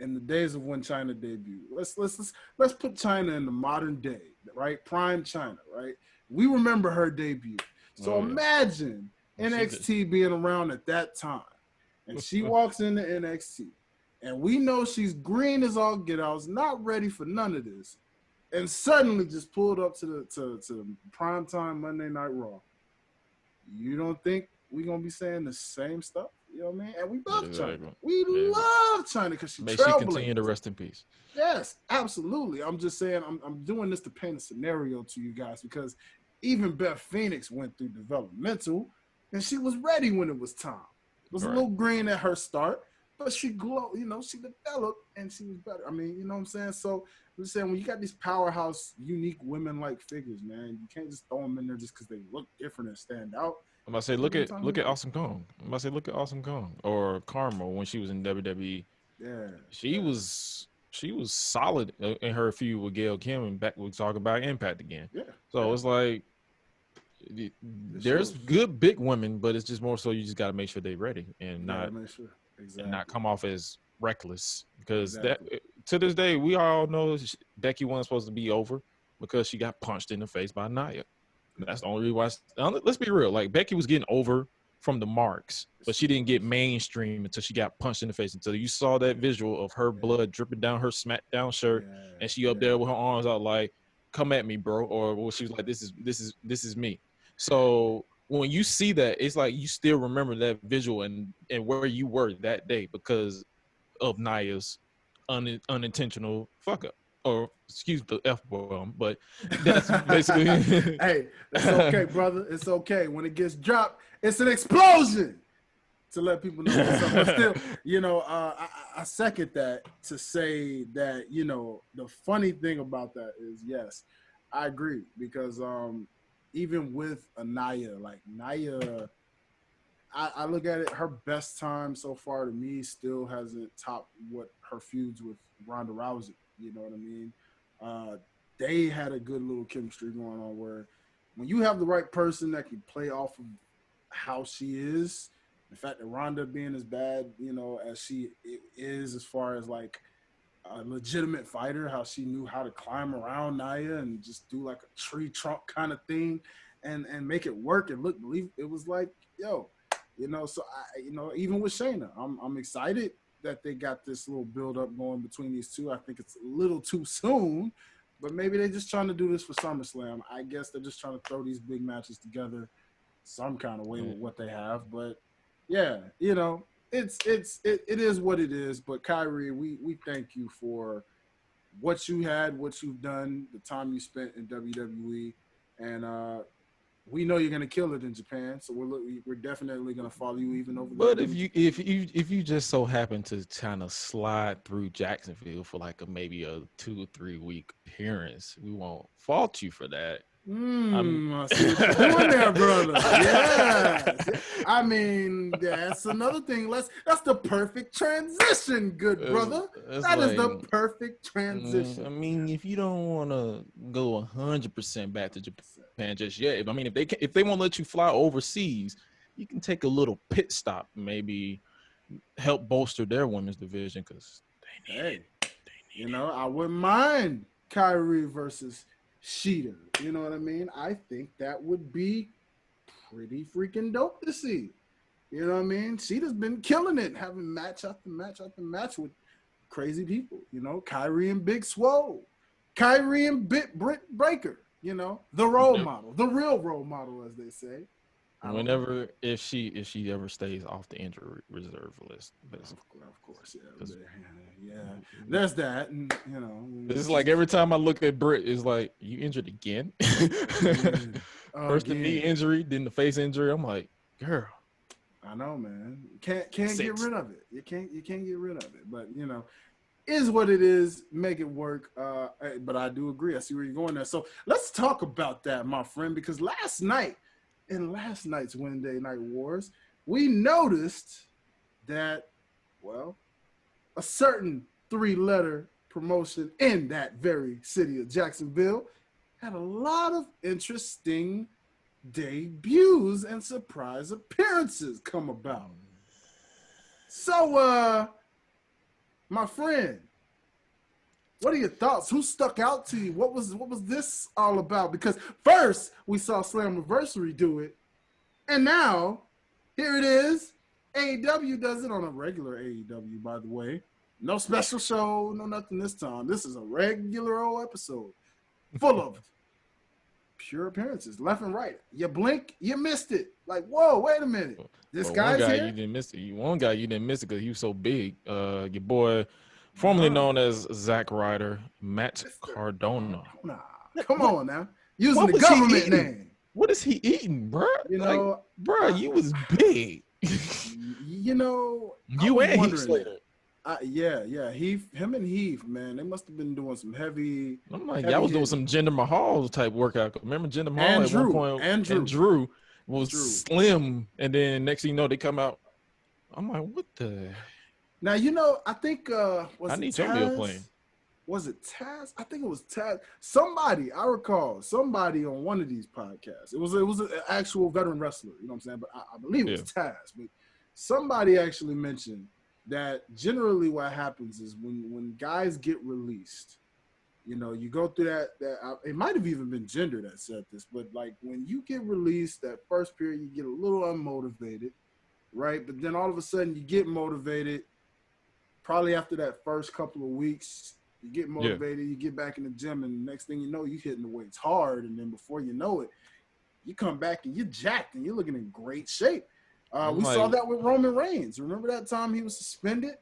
in the days of when China debuted, let's put China in the modern day, right? Prime China, right? We remember her debut. So imagine NXT being around at that time. And she walks into NXT, and we know she's green as all get out, not ready for none of this, and suddenly just pulled up to the primetime Monday Night Raw. You don't think we're gonna be saying the same stuff? You know what I mean? And we love China. We love China because she trailblazed. May she continue to rest in peace. Yes, absolutely. I'm just saying, I'm doing this to paint a scenario to you guys, because even Beth Phoenix went through developmental, and she was ready when it was time. It was a little green at her start, but she glowed, she developed, and she was better. I mean, you know what I'm saying? So I'm just saying, when you got these powerhouse, unique women-like figures, man, you can't just throw them in there just because they look different and stand out. I'm about to say, look at Awesome Kong. I'm about to say, look at Awesome Kong or Karma when she was in WWE. Yeah, She was solid in her feud with Gail Kim, and back we talk about Impact again. yeah, So yeah. it's like She there's was. good big women, but it's just more so you just got to make sure they're ready You gotta make sure. and not Exactly. come off as reckless because that Exactly. to this day we all know Becky wasn't supposed to be over because she got punched in the face by Nia. That's the only reason why. Let's be real. Like Becky was getting over from the marks, but she didn't get mainstream until she got punched in the face. Until you saw that visual of her Yeah, blood dripping down her SmackDown shirt, yeah, and she up yeah. there with her arms out like, "Come at me, bro," or well, she was like, this is me." So when you see that, it's like you still remember that visual and where you were that day because of Nia's unintentional fuck up. Or excuse the F bomb, but that's basically Hey, it's okay, brother. It's okay. When it gets dropped, it's an explosion to let people know what's up. But still, I second that to say that, the funny thing about that is, yes, I agree because even with Anaya, like Naya, I look at it, her best time so far to me still hasn't topped what her feuds with Ronda Rousey. You know what I mean? Uh, they had a good little chemistry going on where when you have the right person that can play off of how she is, the fact that Ronda being as bad, as she is as far as like a legitimate fighter, how she knew how to climb around Naya and just do like a tree trunk kind of thing and make it work and look believe it was like, yo, so even with Shayna, I'm excited that they got this little build up going between these two. I think it's a little too soon, but maybe they're just trying to do this for SummerSlam. I guess they're just trying to throw these big matches together some kind of way with what they have. But yeah, it is what it is. But Kairi, we thank you for what you had, what you've done, the time you spent in WWE, and we know you're gonna kill it in Japan. So we're definitely gonna follow you even over there. But if you just so happen to kind of slide through Jacksonville for like maybe a 2 or 3 week appearance, we won't fault you for that. I see what you're doing there, brother. Yes. I mean, that's another thing. That's the perfect transition, good brother. That is the perfect transition. I mean, if you don't want to go 100% back to Japan just yet, I mean, if they won't let you fly overseas, you can take a little pit stop, maybe help bolster their women's division because they need it. They need it. I wouldn't mind Kyrie versus Sheeta. You know what I mean? I think that would be pretty freaking dope to see. You know what I mean? Sheeta's been killing it, having match after match after match with crazy people. Kyrie and Big Swole, Kyrie and Britt Breaker. The role model, the real role model, as they say. Whenever if she ever stays off the injury reserve list, of course, yeah. There's that, and it's like every time I look at Britt, it's like you injured again. First the knee injury, then the face injury. I'm like, girl, I know, man. Can't get rid of it. You can't get rid of it. But is what it is. Make it work. But I do agree. I see where you're going there. So let's talk about that, my friend, because last night. In last night's Wednesday Night Wars, we noticed that, well, a certain 3-letter promotion in that very city of Jacksonville had a lot of interesting debuts and surprise appearances come about. So, my friend, what are your thoughts? Who stuck out to you? What was this all about? Because first we saw Slammiversary do it, and now here it is. AEW does it on a regular AEW, by the way. No special show, no nothing this time. This is a regular old episode full of pure appearances, left and right. You blink, you missed it. Like, whoa, wait a minute. This guy's one guy here? you didn't miss it. One guy you didn't miss it because he was so big. Your boy, formerly known as Zack Ryder, Matt Cardona. Nah, come on now. Using the government name. What is he eating, bro? Bro, you was big. You and Heath Slater. Yeah. Him and Heath, man, they must have been doing some heavy. I'm like, y'all was doing some Jinder Mahal type workout. Remember Jinder Mahal and at Drew, one point? and Drew. was True. slim, and then next thing you know, they come out. I'm like, what the? Now I think I was it need your meal Taz? plan. Was it Taz? I think it was Taz. Somebody I recall somebody on one of these podcasts. It was an actual veteran wrestler. You know what I'm saying? But I believe it was Yeah, Taz. But somebody actually mentioned that generally what happens is when guys get released, you go through that it might have even been Gender that said this, but like when you get released that first period, you get a little unmotivated, right? But then all of a sudden you get motivated. Probably after that first couple of weeks, you get yeah. motivated, you get back in the gym, and the next thing you know, you hitting the weights hard, and then before you know it, you come back and you're jacked and you're looking in great shape. I'm We saw like, that with Roman Reigns. Remember that time he was suspended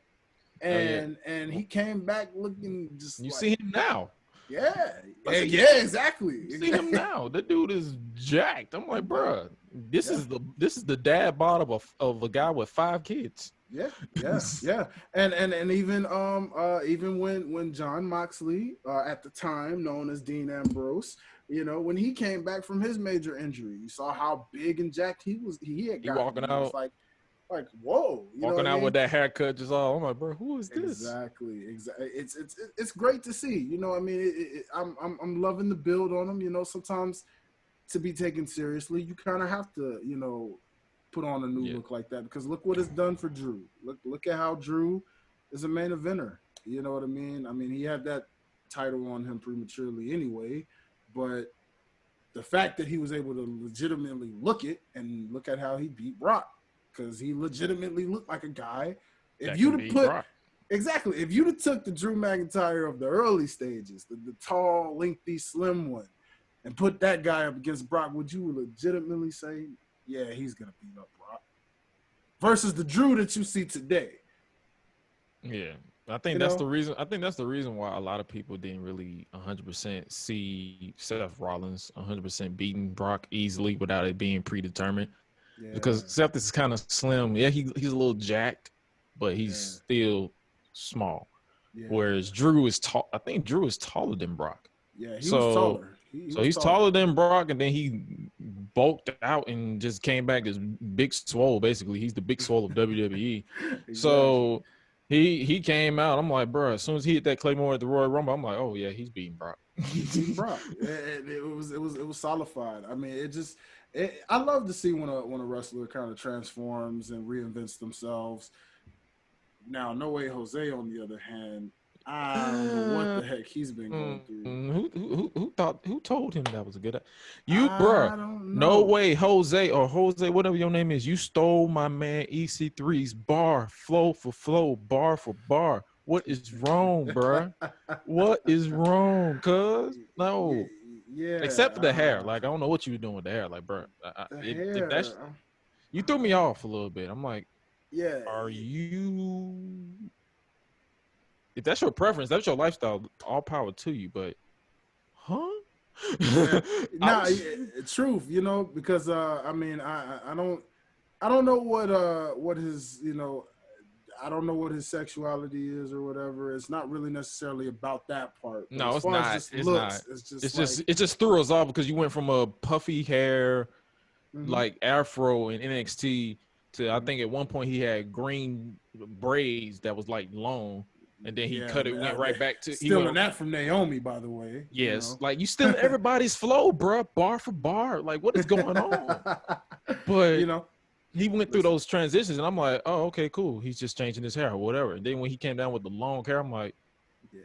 oh yeah. and he came back looking just You like, see him now. yeah, I yeah, said, yeah, exactly, you see him exactly. now. That dude is jacked. I'm like, bruh, this Yeah. is the dad bod of a guy with 5 kids. Yeah, yeah, yeah, and even when John Moxley, at the time known as Dean Ambrose, when he came back from his major injury, you saw how big and jacked he had He gotten, walking and it was out, like whoa, you know what I with mean? that haircut, just all. I'm like, bro, who is this? Exactly, exactly. It's great to see. I mean, I'm loving the build on him. Sometimes to be taken seriously, you kind of have to, put on a new Yeah, look like that because look what it's done for Drew. Look at how Drew is a main eventer. You know what I mean? I mean, he had that title on him prematurely anyway, but the fact that he was able to legitimately look it and look at how he beat Brock because he legitimately looked like a guy. If that you'd can have be put Brock. exactly, if you'd have took the Drew McIntyre of the early stages, the tall, lengthy, slim one, and put that guy up against Brock, would you legitimately say, yeah, he's gonna beat up Brock? Versus the Drew that you see today. Yeah, You know? I think that's the reason why a lot of people didn't really 100% see Seth Rollins 100% beating Brock easily without it being predetermined. Because Yeah, Seth is kind of slim. Yeah, he's a little jacked, but he's yeah, still small. yeah, Whereas Drew is tall. I think Drew is taller than Brock. yeah. He was So taller. He so was he's taller. taller than Brock, and then he bulked out and just came back as big swole. Basically, he's the big swole of WWE. Exactly. So he came out. I'm like, bro. As soon as he hit that Claymore at the Royal Rumble, I'm like, oh yeah, he's beating Brock. He's beating Brock. It was solidified. I mean, I love to see when a wrestler kind of transforms and reinvents themselves. Now, No Way Jose, on the other hand, I don't know what the heck he's been going through. Who told him that was a good? You, bruh. I don't No know. way, Jose or Jose, whatever your name is. You stole my man EC3's bar, flow for flow, bar for bar. What is wrong, bruh? What is wrong? Cuz no, Yeah, except for the hair. Like I don't know what you were doing with the hair. Like, bruh, the if that's hair. you threw me off a little bit. I'm like, Yeah, are you? If that's your preference, that's your lifestyle. All power to you. But huh? yeah. I Nah, was truth. Because I mean, I don't know what his I don't know what his sexuality is or whatever. It's not really necessarily about that part, but no, as it's far as not. just It's not. looks, it's just It just threw us off because you went from a puffy hair hmm like afro in NXT to I hmm think at one point he had green braids that was like long, and then he yeah, cut it, went right back to he stealing went. that from Naomi, by the way. Yes, like you still everybody's flow, bruh, bar for bar. Like what is going on? But you know, he went through listen, those transitions, and I'm like, oh, okay, cool. He's just changing his hair or whatever. And then when he came down with the long hair, I'm like, yeah,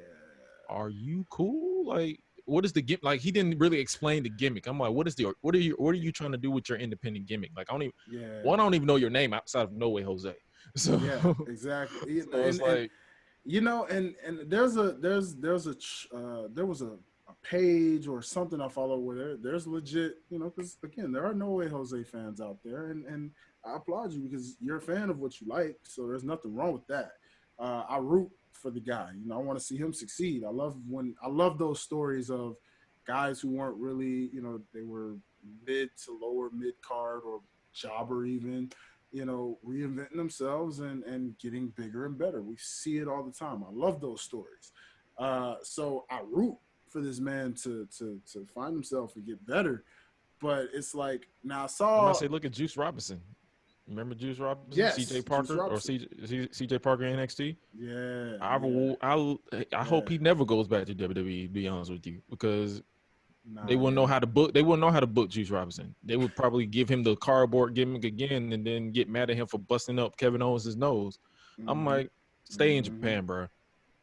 are you cool? Like, what is the gimmick? Like, he didn't really explain the gimmick. I'm like, what are you trying to do with your independent gimmick? Like, I yeah, don't even know your name outside of No Way Jose. So, yeah, exactly. so it's And like, and there was a page or something I follow where there's legit, because again, there are No Way Jose fans out there, and I applaud you because you're a fan of what you like, so there's nothing wrong with that. I root for the guy. I want to see him succeed. I love those stories of guys who weren't really, they were mid to lower mid card or jobber even, reinventing themselves and getting bigger and better. We see it all the time. I love those stories. So I root for this man to find himself and get better. But it's like now I I'm gonna saw say, look at Juice Robinson. Remember Juice Robinson, yes, C.J. Juice Parker, or Robinson. C.J. Parker in NXT? Yeah, I yeah, will. I yeah. hope he never goes back to WWE. To be honest with you, because they Nah, wouldn't know yeah. how to book. They wouldn't know how to book Juice Robinson. They would probably give him the cardboard gimmick again, and then get mad at him for busting up Kevin Owens' nose. I'm Mm-hmm. like, stay in Mm-hmm. Japan, bro.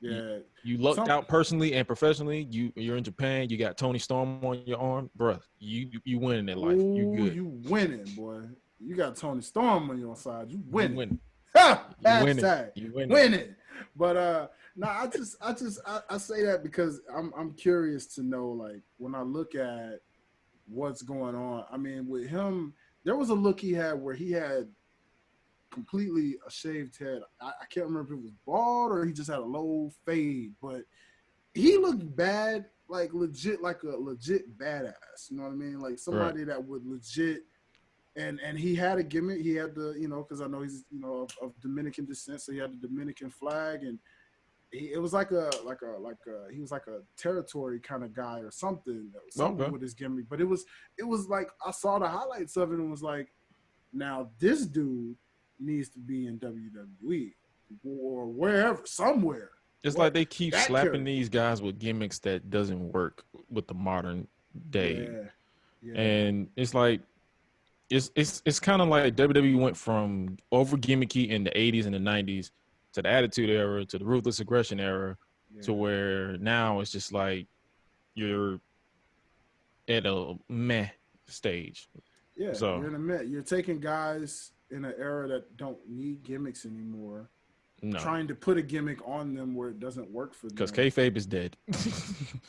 You, Yeah. you lucked Some out personally and professionally. You're in Japan. You got Tony Storm on your arm, bro. You winning in life. You ooh, good. you winning, boy. You got Tony Storm on your side. You You winning. winning. Ha! You winning. Hashtag You winning. winning. But no, I say that because I'm curious to know, like, when I look at what's going on. I mean, with him, there was a look he had where he had completely a shaved head. I can't remember if it was bald or he just had a low fade, but he looked bad, like legit, like a legit badass. You know what I mean? Like Right. somebody that would legit. And he had a gimmick. He had the, because I know he's, of Dominican descent, so he had the Dominican flag, and it was he was like a territory kind of guy or something Okay. with his gimmick. But it was like I saw the highlights of it and was like, now this dude needs to be in WWE or wherever, somewhere. It's What like they keep that slapping character? these guys with gimmicks that doesn't work with the modern day, Yeah, yeah, and it's like it's kind of like WWE went from over gimmicky in the 80s and the 90s to the Attitude Era to the Ruthless Aggression Era to yeah, where now it's just like you're at a meh stage. yeah. So You're in a minute. You're taking guys in an era that don't need gimmicks anymore, no, trying to put a gimmick on them where it doesn't work for because them. kayfabe is dead.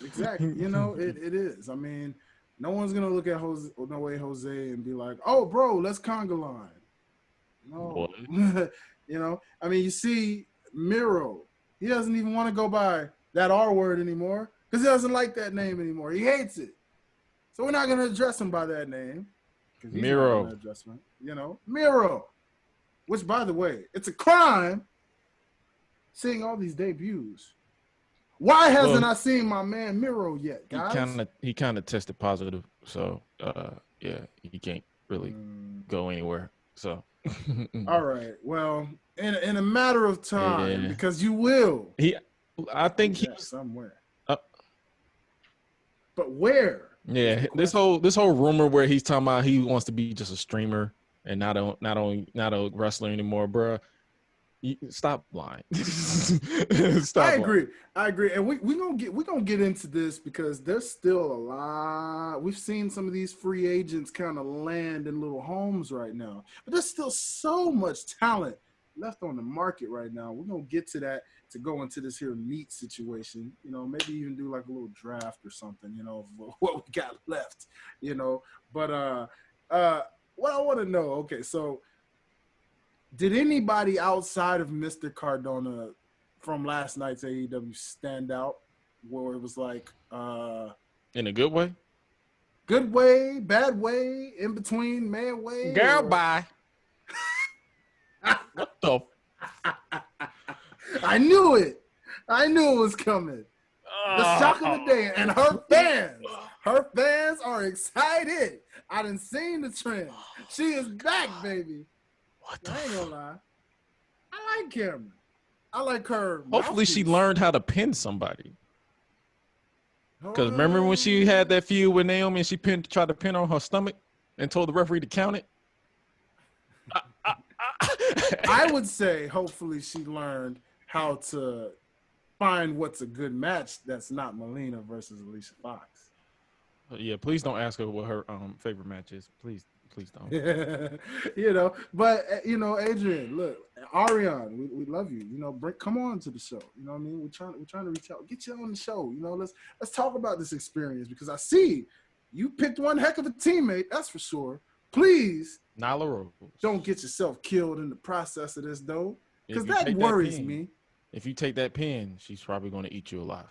Exactly. It is. I mean, no one's gonna look at Jose and be like, "Oh, bro, let's conga line." What? No. I mean, you see Miro. He doesn't even want to go by that R word anymore because he doesn't like that name anymore. He hates it. So we're not gonna address him by that name because he's not gonna Miro. address him. Miro. Which, by the way, it's a crime seeing all these debuts. Why hasn't Well, I seen my man Miro yet, guys? he kind of tested positive, so yeah, he can't really go anywhere. So All right. Well, in a matter of time, yeah, because you will I think be there he's somewhere. uh, But where is the yeah. question? This whole rumor where he's talking about he wants to be just a streamer and not a wrestler anymore, bro. Stop lying. I Stop lying. agree. I agree. And we gonna get into this because there's still a lot. We've seen some of these free agents kind of land in little homes right now. But there's still so much talent left on the market right now. We're gonna get to that to go into this here meat situation. Maybe even do like a little draft or something, of what we got left. But what I want to know, okay, so did anybody outside of Mr. Cardona from last night's AEW stand out where it was like In a good way. good way, bad way, in between, man way? Girl, Or... bye. What the? I knew it. I knew it was coming. The shock of the day. And her fans are excited. I done seen the trend. She is back, baby. What the? I ain't gonna lie. I like Cameron. I like her. Hopefully she mouthpiece. learned how to pin somebody. Because remember when she had that feud with Naomi and she tried to pin her on her stomach and told the referee to count it? I would say hopefully she learned how to find what's a good match that's not Melina versus Alicia Fox. Yeah, please don't ask her what her favorite match is. Please don't. But Adrian, look, Ariane, we love you. Come on to the show. You know what I mean? We're trying to reach out, get you on the show. Let's talk about this experience because I see you picked one heck of a teammate. That's for sure. Please, Nyla Rose. don't get yourself killed in the process of this though, because If you that take worries pin, me. If you take that pin, she's probably going to eat you alive.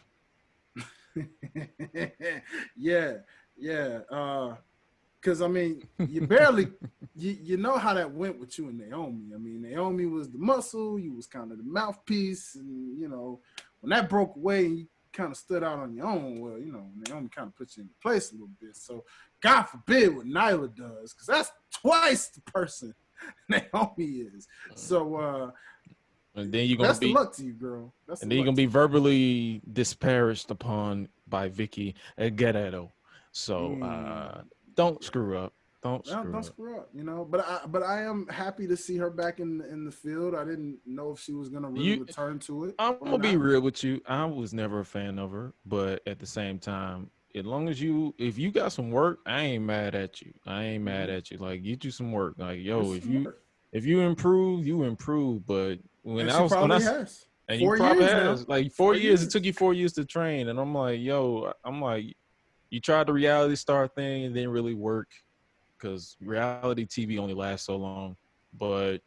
yeah. Because I mean, you barely, you know how that went with you and Naomi. I mean, Naomi was the muscle, you was kind of the mouthpiece, and when that broke away, you kind of stood out on your own. Well, you know, Naomi kind of puts you in place a little bit. So God forbid what Nyla does, because that's twice the person Naomi is. So and then you're gonna best of be, luck to you, girl. Best and of then you're luck gonna to be you. verbally disparaged upon by Vicky Guerrero. So don't Yeah. screw up. Don't Well, screw don't up. screw up, you know. But I am happy to see her back in the field. I didn't know if she was gonna really You, return to it I'm or gonna be not. real with you. I was never a fan of her, but at the same time, as long as if you got some work, I ain't mad at you. I ain't mad Mm-hmm. at you. Like, get you some work. Like, yo, It's some work, if you improve, you improve. But and she probably has and you 4 years probably now. has like 4 years. It 4 years. took you 4 years to train, and I'm like, yo, I'm like, you tried the reality star thing, and it didn't really work because reality TV only lasts so long. But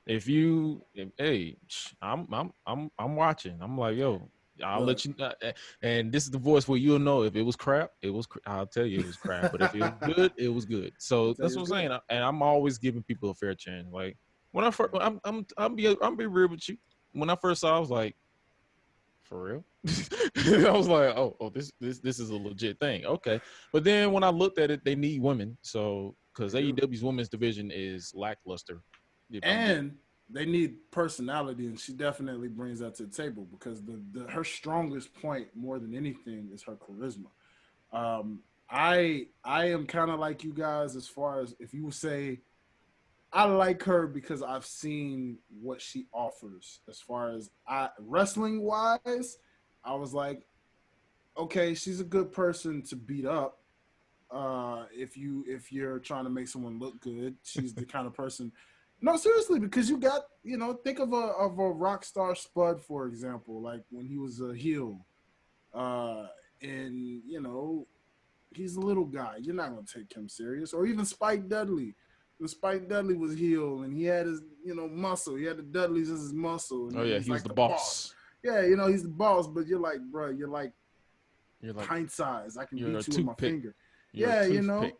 hey, I'm watching. I'm like, yo, I'll Look, let you know. And this is the voice where you'll know if it was crap. I'll tell you it was crap. But if it was good, it was good. I'll So tell that's you what it's I'm good. saying. And I'm always giving people a fair chance. Like when I first, I'm be real with you. When I first saw, I was like, for real. I was like, oh, this is a legit thing. Okay, but then when I looked at it, they need women. So because They do. AEW's women's division is lackluster, if I'm being. And they need personality, and she definitely brings that to the table because the her strongest point more than anything is her charisma. I am kind of like you guys as far as if you would say I like her because I've seen what she offers as far as wrestling wise. I was like, okay, she's a good person to beat up. If you're trying to make someone look good, she's the kind of person. No, seriously, because you got think of a rock star Spud, for example, like when he was a heel, uh, and he's a little guy. You're not gonna take him serious, or even Spike Dudley. When Spike Dudley was heel and he had his muscle, he had the Dudleys as his muscle, Oh and yeah, he's he was like the the boss. boss. Yeah, he's the boss, but you're like, bro, you're like You're like pint size. I can you're a beat you with my toothpick. finger. You're a Yeah, toothpick.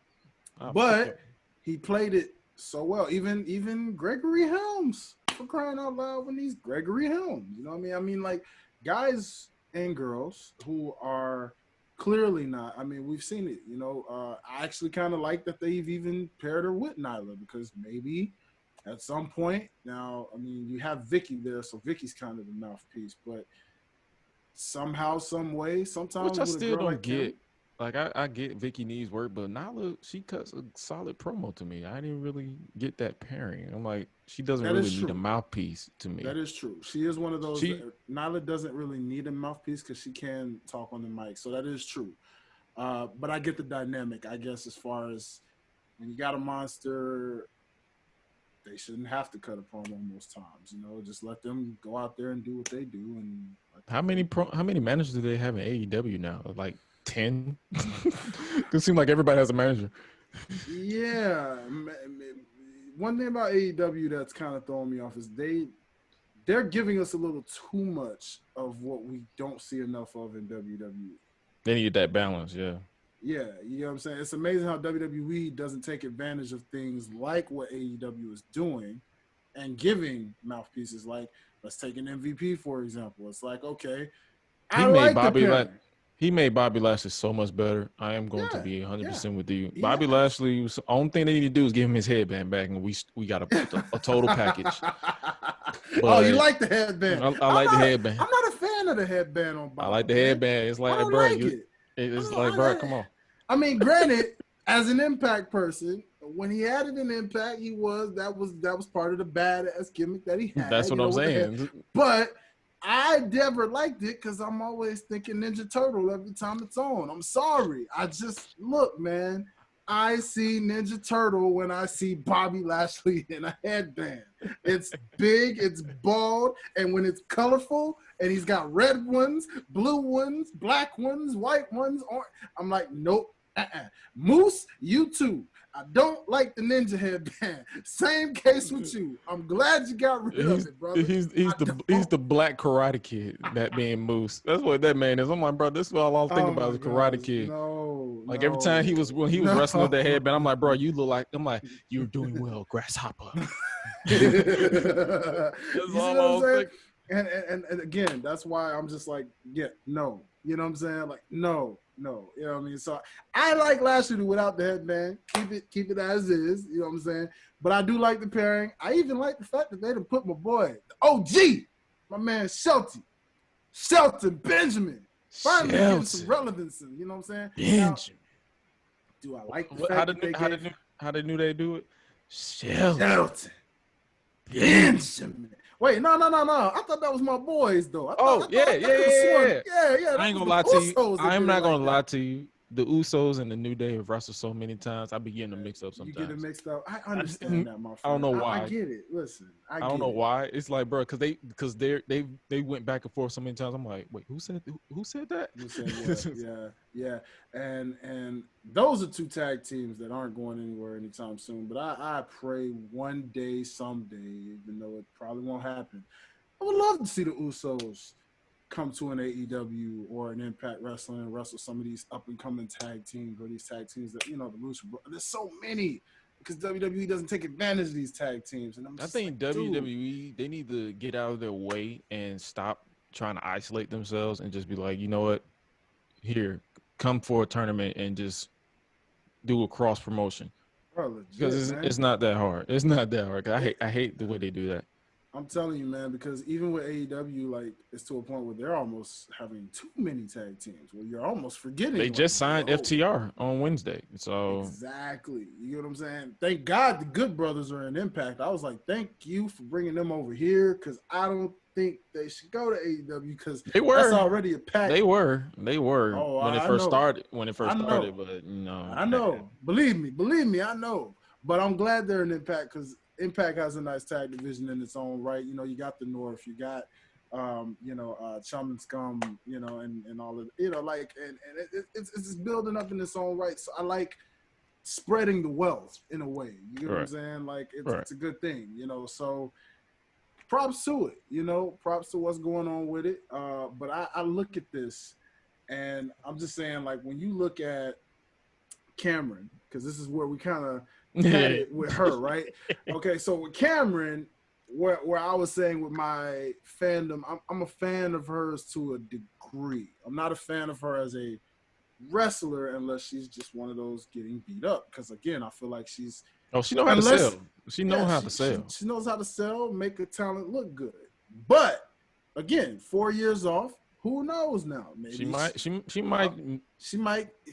I'll pick but up. he played it so well. Even Gregory Helms, for crying out loud, when he's Gregory Helms, you know what I mean? I mean, like guys and girls who are clearly not. I mean, we've seen it. I actually kind of like that they've even paired her with Nyla because maybe at some point now. I mean, you have Vicky there, so Vicky's kind of the mouthpiece, but somehow, some way, Which sometimes I with a still girl don't like Kim, get. Like I get Vicky needs work, but Nala, she cuts a solid promo to me. I didn't really get that pairing. I'm like, she doesn't that really is need a true. mouthpiece to That me. is true. She is one of those that She Nyla doesn't really need a mouthpiece because she can talk on the mic. So that is true. But I get the dynamic, I guess, as far as when you got a monster, they shouldn't have to cut a promo most times. Just let them go out there and do what they do, and how many managers do they have in AEW now? Like 10? It seems like everybody has a manager. Yeah. One thing about AEW that's kind of throwing me off is they're giving us a little too much of what we don't see enough of in WWE. They need that balance, yeah. Yeah, you know what I'm saying? It's amazing how WWE doesn't take advantage of things like what AEW is doing and giving mouthpieces. Like, let's take an MVP, for example. It's like, okay, He I made like the Bobby La- pairing. he made Bobby Lashley so much better. I am going to Yeah, be yeah, 100% with you. he Bobby has. Lashley, was the only thing they need to do is give him his headband back, and we got a total package. Oh, you But like the headband? I like the headband. I'm not a fan of the headband on I like Bobby, the man. headband. It's I like, don't bro, like it. it's like, bro, come on. I mean, granted, as an Impact person, when he had it in Impact, that was part of the badass gimmick that he That's had. what I'm With the head. saying. But I never liked it because I'm always thinking Ninja Turtle every time it's on. I'm sorry. I just look, man. I see Ninja Turtle when I see Bobby Lashley in a headband. It's big, it's bald, and when it's colorful, and he's got red ones, blue ones, black ones, white ones, I'm like, nope. Moose, you too. I don't like the ninja headband. Same case with you. I'm glad you got rid of it, brother. He's the black Karate Kid, that being Moose. That's what that man is. I'm like, bro, this is all I'll think Oh about my is Karate gosh. Kid. No, Like every time when he was no. wrestling with the headband, I'm like, bro, you look like. I'm like, you're doing well, grasshopper. You That's see all what I I'm was saying? thinking. And again, that's why I'm just like, yeah, no. You know what I'm saying? Like, no. You know what I mean? So I like Lashley without the headband. Keep it as is. You know what I'm saying? But I do like the pairing. I even like the fact that they done put my boy, the OG, my man Shelton Benjamin, finally getting some Shelton relevance. You know what I'm saying? Now, Benjamin. do I like the fact that they gave How they knew they do it? Shelton Benjamin. Wait, no. I thought that was my boys though. I could have sworn. Yeah. I That ain't was gonna the lie to you. Usos that I'm did it not like gonna that. lie to you. The Usos and the New Day have wrestled so many times. I be getting them mixed up You get it sometimes. mixed up. I understand that, my friend. I don't know I why. get it. Listen, I I don't get know it. why. It's like, bro, because they went back and forth so many times. I'm like, wait, who said that? Who said what? Yeah. And those are two tag teams that aren't going anywhere anytime soon. But I pray one day, someday, even though it probably won't happen, I would love to see the Usos come to an AEW or an Impact Wrestling and wrestle some of these up and coming tag teams or these tag teams that, you know, the Lucha Bros. There's so many because WWE doesn't take advantage of these tag teams. And I'm I just think like, WWE, they need to get out of their way and stop trying to isolate themselves and just be like, you know what? Here, come for a tournament and just do a cross promotion. bro, legit, Because man. it's not that hard. It's not that hard. I hate the way they do that. I'm telling you, man, because even with AEW, like, it's to a point where they're almost having too many tag teams where you're almost forgetting. They like, just signed yo, FTR on Wednesday. So exactly. You get what I'm saying? Thank God the Good Brothers are in Impact. I was like, thank you for bringing them over here because I don't think they should go to AEW because that's already a pack. They were Oh, when it I first know. started. But I know. Believe me, I know. But I'm glad they're in Impact because Impact has a nice tag division in its own right. You know, you got the North, you got Chum and Scum, you know, and all of, you know, like, and it's building up in its own right. So I like spreading the wealth in a way. You get what I'm saying? Like, it's a good thing, you know. So props to it, you know, props to what's going on with it. But I look at this and I'm just saying, like, when you look at Cameron, because this is where we kind of had it with her, right? Okay, so with Cameron, where I was saying with my fandom, I'm a fan of hers to a degree. I'm not a fan of her as a wrestler unless she's just one of those getting beat up. Because again, I feel like she's she knows how to sell. She knows how to sell. She knows how to sell, make her talent look good. But again, 4 years off. Who knows now? Maybe she might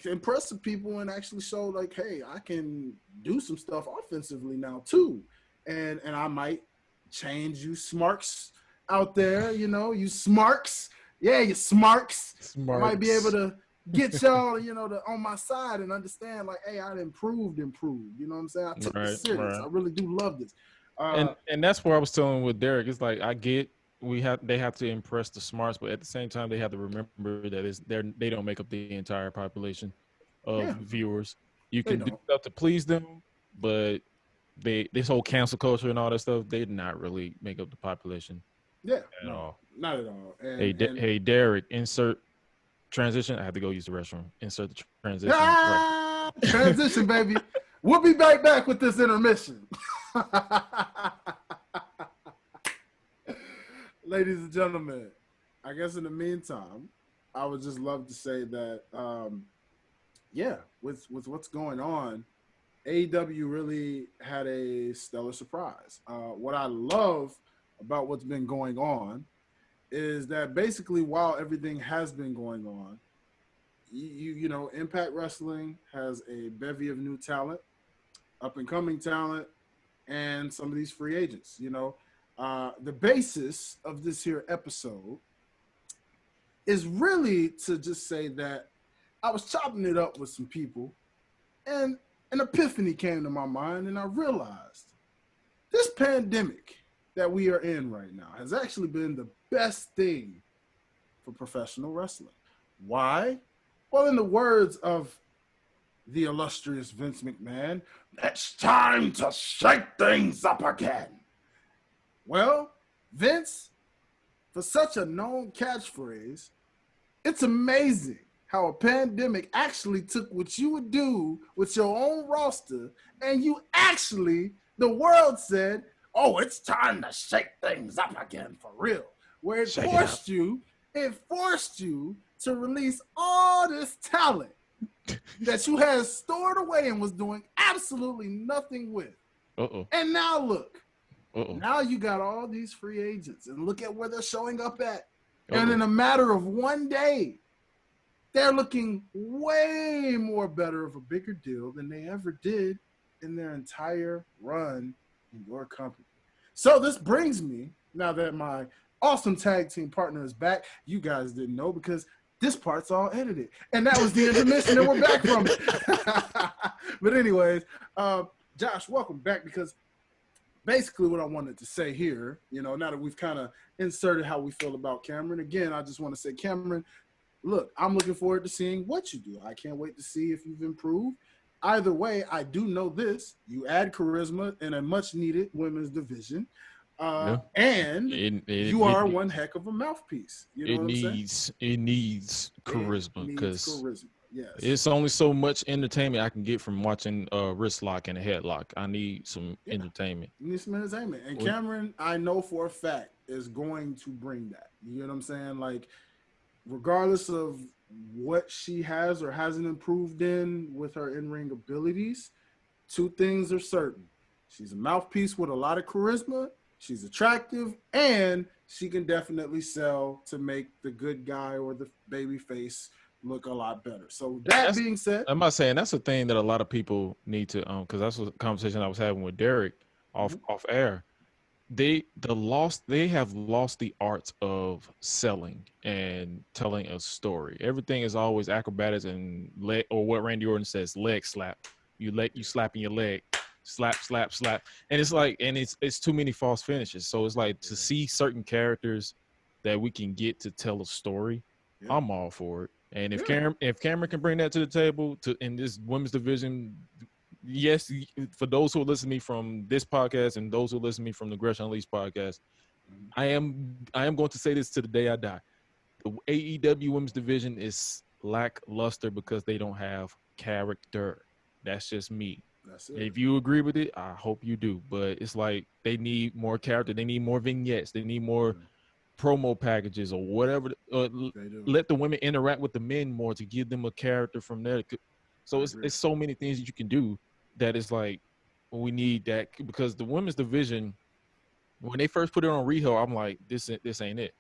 impress some people and actually show like, hey, I can do some stuff offensively now too, and I might change you smarks out there. You know, you smarks, yeah, you smarks. I might be able to get y'all, you know, on my side and understand like, hey, I'd improved. You know what I'm saying? I took this serious. I really do love this. And that's where I was telling with Derek. It's like I get. They have to impress the smarts, but at the same time, they have to remember that they don't make up the entire population of viewers. You can do stuff to please them, but this whole cancel culture and all that stuff, they did not really make up the population. Yeah, no, not at all. Hey, Derek, insert transition. I have to go use the restroom. Insert the transition. Transition, baby. We'll be back with this intermission. Ladies and gentlemen, I guess in the meantime, I would just love to say that, with what's going on, AEW really had a stellar surprise. What I love about what's been going on is that basically while everything has been going on, you know, Impact Wrestling has a bevy of new talent, up and coming talent, and some of these free agents, you know. The basis of this here episode is really to just say that I was chopping it up with some people and an epiphany came to my mind and I realized this pandemic that we are in right now has actually been the best thing for professional wrestling. Why? Well, in the words of the illustrious Vince McMahon, it's time to shake things up again. Well, Vince, for such a known catchphrase, it's amazing how a pandemic actually took what you would do with your own roster and the world said, oh, it's time to shake things up again for real. Where it forced you to release all this talent that you had stored away and was doing absolutely nothing with. Uh-oh. And now look, Uh-oh. now you got all these free agents and look at where they're showing up at. And Uh-oh. in a matter of one day, they're looking way more better of a bigger deal than they ever did in their entire run in your company. So this brings me, now that my awesome tag team partner is back, you guys didn't know because this part's all edited. And that was the intermission and we're back from it. But anyways, Josh, welcome back because basically what I wanted to say here, now that we've kind of inserted how we feel about Cameron, again, I just want to say, Cameron, look, I'm looking forward to seeing what you do. I can't wait to see if you've improved. Either way, I do know this. You add charisma in a much-needed women's division. And you are one heck of a mouthpiece. You know what I'm saying? It needs charisma because charisma. Yes. It's only so much entertainment I can get from watching a wrist lock and a headlock. I need some entertainment. You need some entertainment. And Cameron, I know for a fact, is going to bring that. You know what I'm saying? Like, regardless of what she has or hasn't improved in with her in-ring abilities, two things are certain. She's a mouthpiece with a lot of charisma. She's attractive, and she can definitely sell to make the good guy or the baby face look a lot better. So that being said, I'm not saying that's a thing that a lot of people need to because that's a conversation I was having with Derek off air. They have lost the art of selling and telling a story. Everything is always acrobatics and leg, or what Randy Orton says, leg slap. You slapping your leg, slap, slap, slap, and it's like, and it's too many false finishes. So it's like to see certain characters that we can get to tell a story. I'm all for it. And if Cameron can bring that to the table in this women's division, yes, for those who listen to me from this podcast and those who listen to me from the Gresh Unleashed podcast, I am going to say this to the day I die. The AEW women's division is lackluster because they don't have character. That's just me. That's it. If you agree with it, I hope you do. But it's like they need more character. They need more vignettes. They need more promo packages or whatever. Let the women interact with the men more to give them a character from there. So it's so many things that you can do that is like we need that, because the women's division, when they first put it on Riho, I'm like, this ain't it.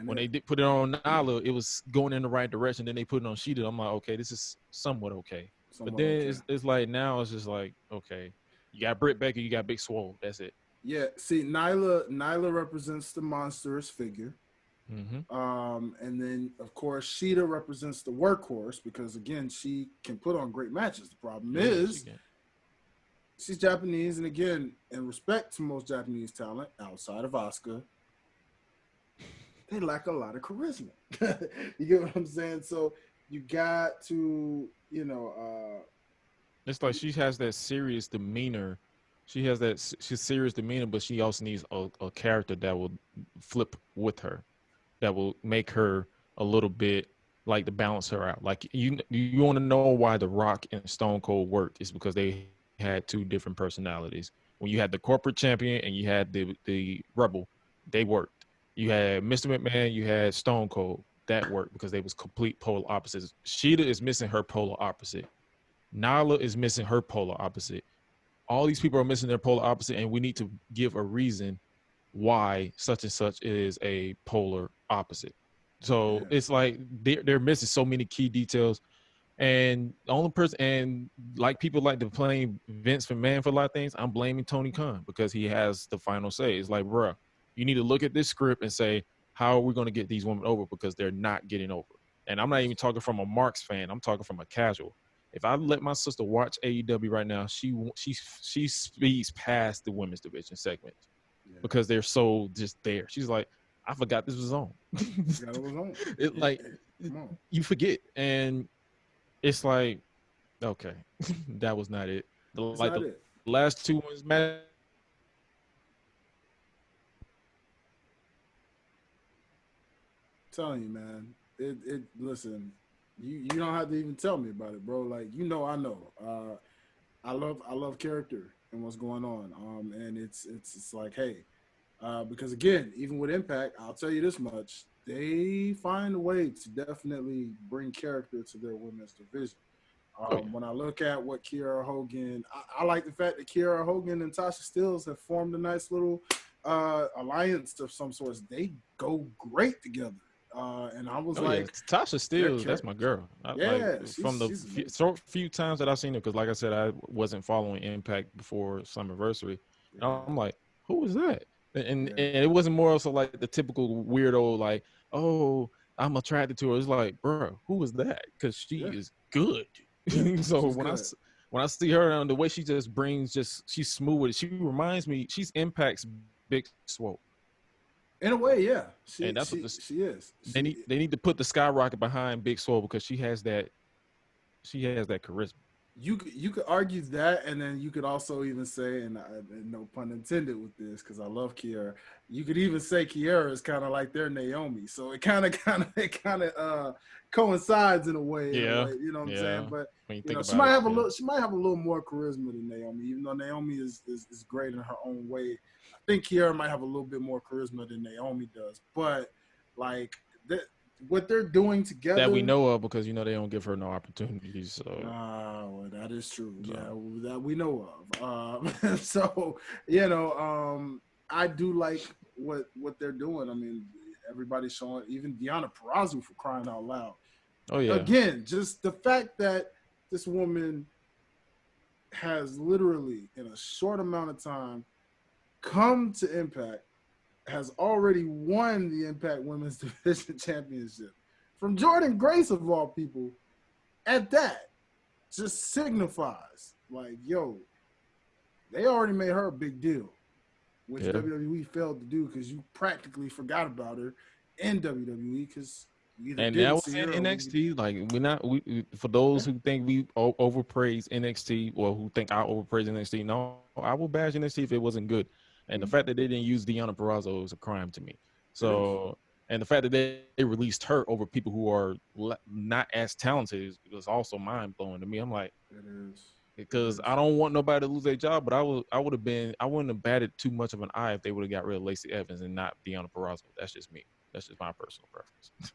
When they did put it on Nyla, it was going in the right direction. Then they put it on Sheeta. I'm like, okay, this is somewhat okay. But then it's like now it's just like, okay, you got Britt Baker, you got Big Swole. That's it. Yeah, see, Nyla represents the monstrous figure. And then, of course, Sheeta represents the workhorse because, again, she can put on great matches. The problem is she's Japanese, and again, in respect to most Japanese talent outside of Asuka, they lack a lot of charisma. You get what I'm saying? So you got to, it's like she has that serious demeanor. She's serious demeanor, but she also needs a character that will flip with her, that will make her a little bit like to balance her out. Like you want to know why The Rock and Stone Cold worked is because they had two different personalities. When you had the corporate champion and you had the rebel, they worked. You had Mr. McMahon, you had Stone Cold. That worked because they was complete polar opposites. Sheeta is missing her polar opposite. Nyla is missing her polar opposite. All these people are missing their polar opposite, and we need to give a reason why such and such is a polar opposite. So it's like they're missing so many key details. And the only person, and like people like to blame Vince McMahon for a lot of things, I'm blaming Tony Khan because he has the final say. It's like, bruh, you need to look at this script and say, how are we going to get these women over? Because they're not getting over. And I'm not even talking from a Marks fan. I'm talking from a casual. If I let my sister watch AEW right now, she speeds past the women's division segment because they're so just there. She's like, I forgot this was on. It like you forget, and it's like, okay, that was not it. The last two ones match. Telling you, man. Listen, you don't have to even tell me about it, bro. Like, I know. I love character and what's going on. And it's like, hey, Because again, even with Impact, I'll tell you this much: they find a way to definitely bring character to their women's division. Oh yeah. When I look at what Kiera Hogan, I like the fact that Kiera Hogan and Tasha Steelz have formed a nice little alliance of some sorts. They go great together. And I was Oh yeah, like, Tasha their Steele, that's my characters. girl. Like Yeah, from the she's amazing. few times that I've seen her, because like I said, I wasn't following Impact before Slammiversary. And Yeah, I'm like, who was that? And yeah, it wasn't more so like the typical weirdo, like, oh, I'm attracted to her. It's like, bro, who was that? Because she yeah, is good. yeah. So She's good. when I see her and the way she just brings, just she's smooth with it. She reminds me, she's Impact's Big Swole. In a way, yeah. And She that's what she this she is. they need to put the skyrocket behind Big Swole because she has that charisma. You could argue that, and then you could also even say, and no pun intended with this, because I love Kiera. You could even say Kiera is kind of like their Naomi, so it kind of coincides in a way. Yeah, You know what I'm saying? yeah. But When you you think know, about it, yeah. she might have a little more charisma than Naomi, even though Naomi is great in her own way. I think Kiera might have a little bit more charisma than Naomi does, but like that, what they're doing That we together. know of because they don't give her no opportunities. Well, that is true. Yeah, So that we know of. So I do like what they're doing. I mean, everybody's showing, even Deonna Purrazzo, for crying out loud. oh yeah, Again, just the fact that this woman has literally, in a short amount of time, come to Impact, has already won the Impact Women's Division Championship from Jordan Grace, of all people. At that, just signifies like, yo, they already made her a big deal, which yeah. WWE failed to do because you practically forgot about her in WWE because you either And that didn't was see in her or you, NXT. Like we're not for those yeah. who think we overpraise NXT or who think I overpraise NXT. No, I will bash NXT if it wasn't good. And the Mhm. fact that they didn't use Deonna Purrazzo is a crime to me. It is. So, and the fact that they released her over people who are not as talented is also mind blowing to me. I'm like, It is. It because is. I don't want nobody to lose their job, but I wouldn't have batted too much of an eye if they would have got rid of Lacey Evans and not Deonna Purrazzo. That's just me. That's just my personal preference.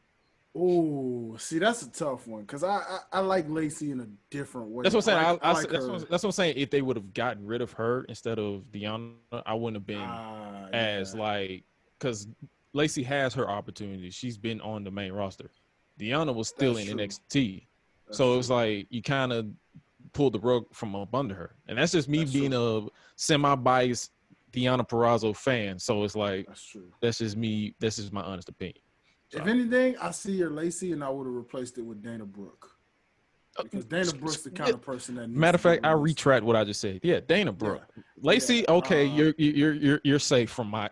Oh, see, that's a tough one because I like Lacey in a different way. That's what I'm saying. I like her. That's what I'm saying. If they would have gotten rid of her instead of Deonna, I wouldn't have been as Yeah, like because Lacey has her opportunities. She's been on the main roster. Deonna was still that's in true. NXT, That's so it's true. like you kind of pulled the rug from up under her, and that's just me That's being true. a semi-biased Deonna Purrazzo fan. So it's like That's true. that's just me. That's just my honest opinion. If So. anything, I see your Lacey, and I would have replaced it with Dana Brooke because Dana Brooke's the kind of person that needs Matter to of get fact, I released. retract what I just said. Yeah, Dana Yeah, Brooke, yeah. Lacey. Okay, you're safe from my.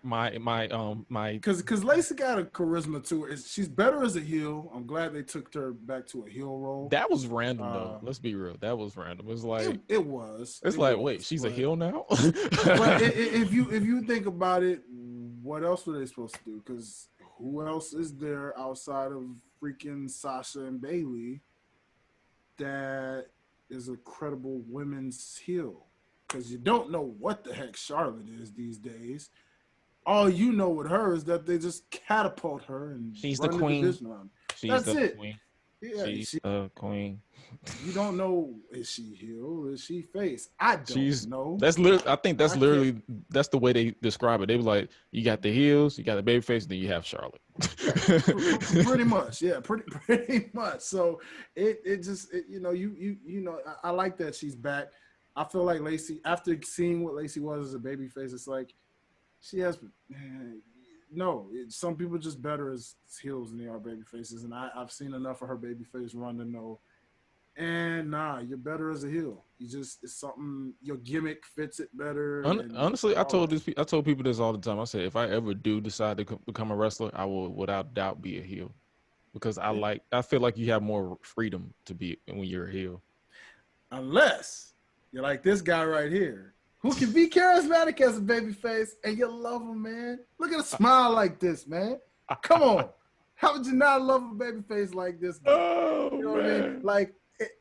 Because Lacey got a charisma to her. She's better as a heel. I'm glad they took her back to a heel role. That was random though. Uh, Let's be real. That was random. it It's like wait, was, she's a heel now. but if you think about it, what else were they supposed to do? Because who else is there outside of freaking Sasha and Bailey that is a credible women's heel? Because you don't know what the heck Charlotte is these days. All you know with her is that they just catapult her and She's the run the queen. division on. She's That's the it. queen. Yeah, She's the queen. you don't know, is she heel? Is she face? I don't She's know. that's literally. I think that's I can't. literally that's the way they describe it. They were like, you got the heels, you got the baby face, then you have Charlotte. Yeah, pretty much. Yeah, pretty much. So it just I like that she's back. I feel like Lacey, after seeing what Lacey was as a baby face, it's like she has no. Some people just better as heels than they are baby faces, and I've seen enough of her baby face run to know. And nah, you're better as a heel. It's something, your gimmick fits it better, and Honestly, all that. I told people this all the time. I said if I ever do decide to become a wrestler, I will without doubt be a heel because Yeah. I feel like you have more freedom to be when you're a heel. Unless you're like this guy right here, who can be charismatic as a babyface, and you love him, man. Look at a smile like this, man. Come on. How would you not love a babyface like this guy? Oh You know what I mean? man. Like,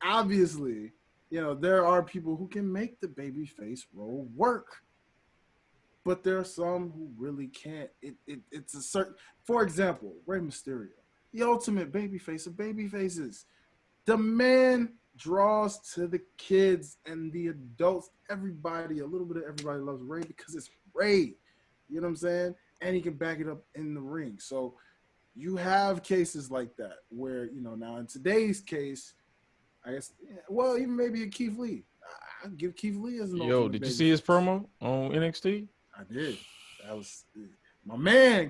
obviously, there are people who can make the babyface role work. but there are some who really can't. It's a certain. For example, Rey Mysterio, the ultimate babyface of babyfaces. The man draws to the kids and the adults, everybody, a little bit of everybody loves Ray because it's Ray. You know what I'm saying? And he can back it up in the ring. So you have cases like that where, now in today's case, I guess, well, even maybe a Keith Lee. I give Keith Lee as an Yo, ultimate did you baby see his face. promo on NXT? I did. That was my man.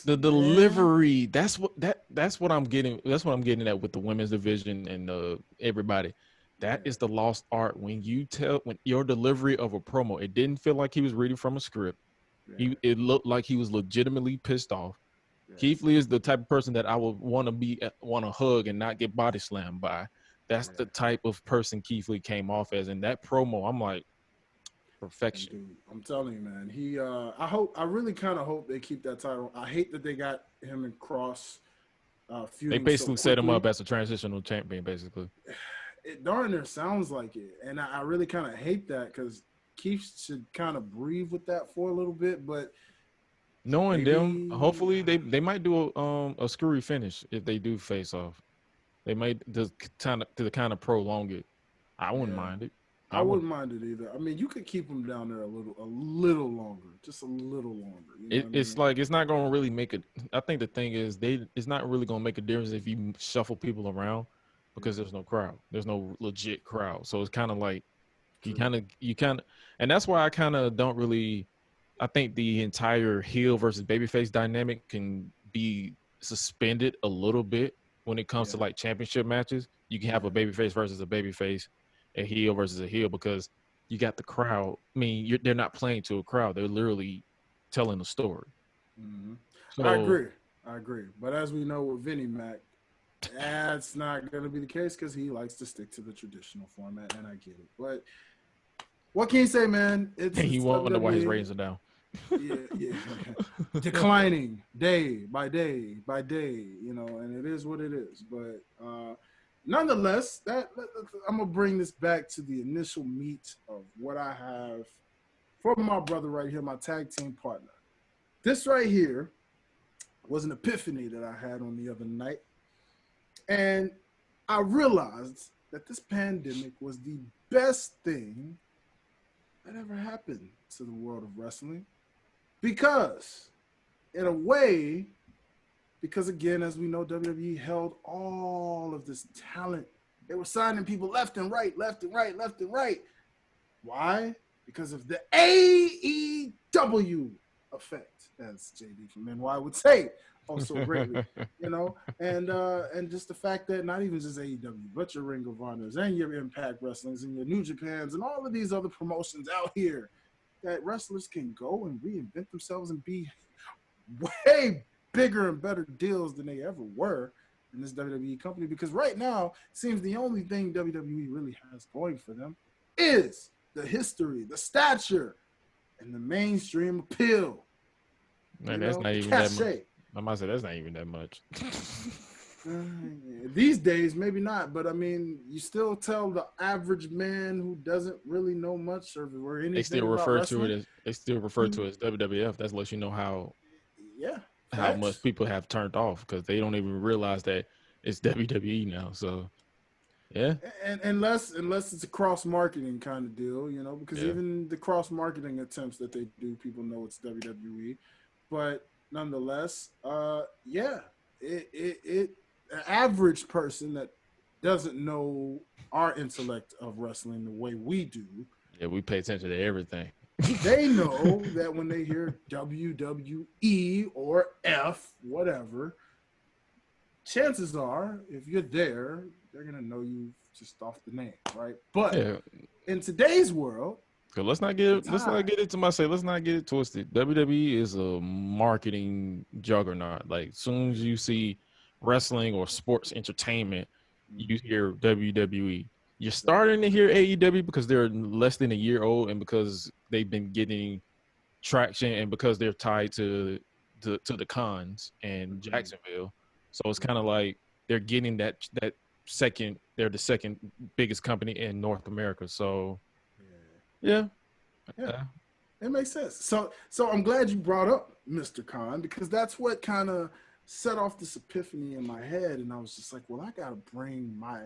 The Listen, man. delivery. That's what I'm getting. That's what I'm getting at with the women's division and everybody. That Yeah, is the lost art. When your delivery of a promo, it didn't feel like he was reading from a script. yeah, It looked like he was legitimately pissed off. yeah, Keith Lee is the type of person that I would want to hug and not get body slammed by. That's the yeah. type of person Keith Lee came off as. In that promo, I'm like, And perfection. dude, I'm telling you, man, I really kind of hope they keep that title. I hate that they got him and Cross They feuding so basically set him up quickly. as a transitional champion, basically. It darn near sounds like it, and I really kind of hate that because Keith should kind of breathe with that for a little bit, but Knowing them, maybe hopefully they might do a screwy finish if they do face off. They might just kind of prolong it. I wouldn't yeah. mind it. I I wouldn't. wouldn't mind it either. I mean, you could keep him down there a little longer, just a little longer. You know what I It's mean? like it's not gonna really make it. I think the thing is it's not really gonna make a difference if you shuffle people around because Yeah, there's no crowd. There's no legit crowd. So it's kind of like true. you kind of, and that's why I kind of don't really. I think the entire heel versus babyface dynamic can be suspended a little bit when it comes to Yeah, like championship matches. You can have a yeah. babyface versus a babyface, a heel versus a heel because you got the crowd. I mean, they're not playing to a crowd; they're literally telling a story. hmm I So agree. I agree. But as we know with Vinnie Mac, that's not going to be the case because he likes to stick to the traditional format, and I get it. But what can you say, man? It's and you it's wonder why his WWE. ratings are down. Yeah, yeah. Declining day by day by day, and it is what it is. But nonetheless, I'm gonna bring this back to the initial meat of what I have for my brother right here, my tag team partner. This right here was an epiphany that I had on the other night. And I realized that this pandemic was the best thing that ever happened to the world of wrestling. Because, in a way, because again, as we know, WWE held all of this talent. They were signing people left and right, left and right, left and right. Why? Because of the AEW effect, as JD from NY would say, oh so greatly, and just the fact that not even just AEW, but your Ring of Honors and your Impact Wrestlings and your New Japans and all of these other promotions out here, that wrestlers can go and reinvent themselves and be way bigger and better deals than they ever were in this WWE company. Because right now, it seems the only thing WWE really has going for them is the history, the stature, and the mainstream appeal. Man, that's not The even that much. cachet. I might say that's not even that much. These days, maybe not, but I mean, you still tell the average man who doesn't really know much or they anything still about refer to it wrestling. as they still refer to it as WWF. That lets you know Yeah, how much facts. people have turned off because they don't even realize that it's WWE now. So yeah, And unless it's a cross marketing kind of deal, because yeah. even the cross marketing attempts that they do, people know it's WWE. But nonetheless, yeah, it an average person that doesn't know our intellect of wrestling the way we do, Yeah, we pay attention to everything. they know that when they hear WWE or F, whatever, chances are, if you're there, they're gonna know you just off the name, right? But Yeah, in today's world, so let's not the get time, it to my say. Let's not get it twisted. WWE is a marketing juggernaut. Like soon as you see wrestling or sports entertainment, you mm-hmm, hear WWE. You're exactly, starting to hear AEW because they're less than a year old and because they've been getting traction and because they're tied to the cons and agreed, Jacksonville. So it's kind agreed. of like they're getting that second. They're the second biggest company in North America. So Yeah, yeah, yeah. uh, It makes sense. So I'm glad you brought up Mr. Khan, because that's what kind of set off this epiphany in my head. And I was just like, well, I got to bring my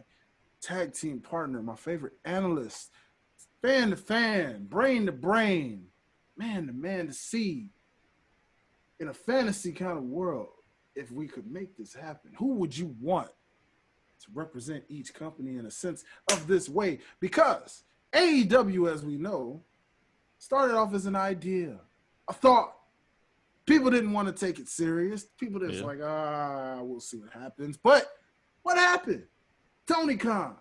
tag team partner, my favorite analyst, fan to fan, brain to brain, man to man to see, in a fantasy kind of world. If we could make this happen, who would you want to represent each company in a sense of this way? Because AEW, as we know, started off as an idea, a thought. People didn't want to take it serious. People just like, we'll see what happens. But what happened? Tony Khan,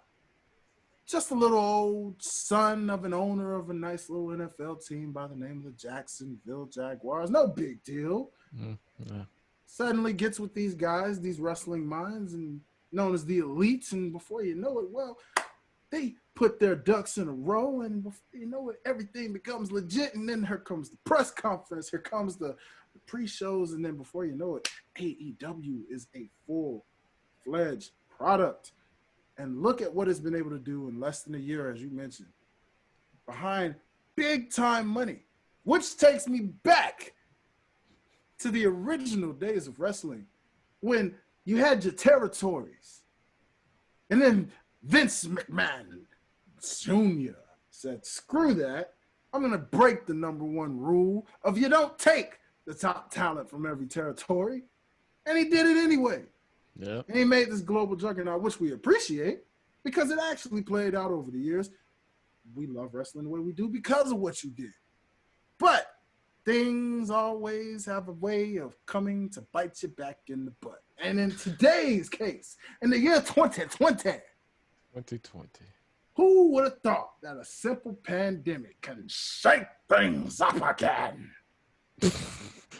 just a little old son of an owner of a nice little NFL team by the name of the Jacksonville Jaguars. No big deal. Yeah. Suddenly gets with these guys, these wrestling minds, and known as the elites. And before you know it, well, they put their ducks in a row, and before you know it, everything becomes legit. And then here comes the press conference, here comes the pre-shows, and then before you know it, AEW is a full-fledged product. And look at what it's been able to do in less than a year, as you mentioned, behind big-time money, which takes me back to the original days of wrestling, when you had your territories, and then Vince McMahon Jr. said, screw that. I'm going to break the number one rule of you don't take the top talent from every territory. And he did it anyway. Yeah. And he made this global juggernaut, which we appreciate because it actually played out over the years. We love wrestling the way we do because of what you did. But things always have a way of coming to bite you back in the butt. And in today's case, in the year 2020, who would have thought that a simple pandemic can shake things up again?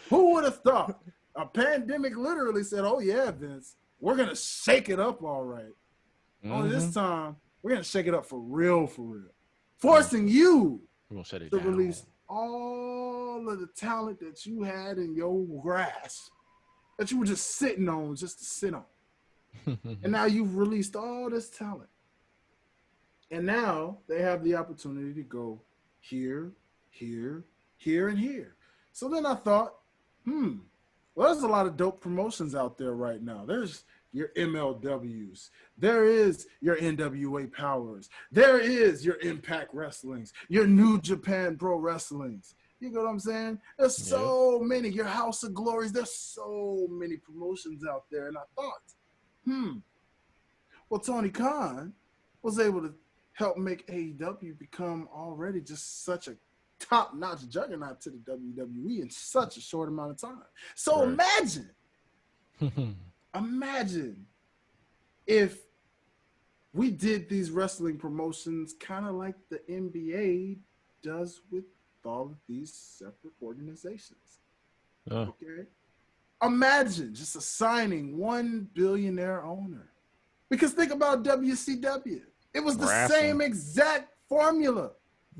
Who would have thought? A pandemic literally said, oh yeah, Vince, we're going to shake it up all right. Only this time, we're going to shake it up for real. Forcing you to release all of the talent that you had in your grasp, that you were just sitting on just to sit on. And now you've released all this talent. And now they have the opportunity to go here, here, here, and here. So then I thought, well, there's a lot of dope promotions out there right now. There's your MLWs. There is your NWA Powers. There is your Impact Wrestlings, your New Japan Pro Wrestlings. You know what I'm saying? There's so many. Your House of Glories. There's so many promotions out there. And I thought, well, Tony Khan was able to help make AEW become already just such a top-notch juggernaut to the WWE in such a short amount of time. So imagine if we did these wrestling promotions kind of like the NBA does with all of these separate organizations. Okay? Imagine just assigning one billionaire owner. Because think about WCW. It was the same exact formula.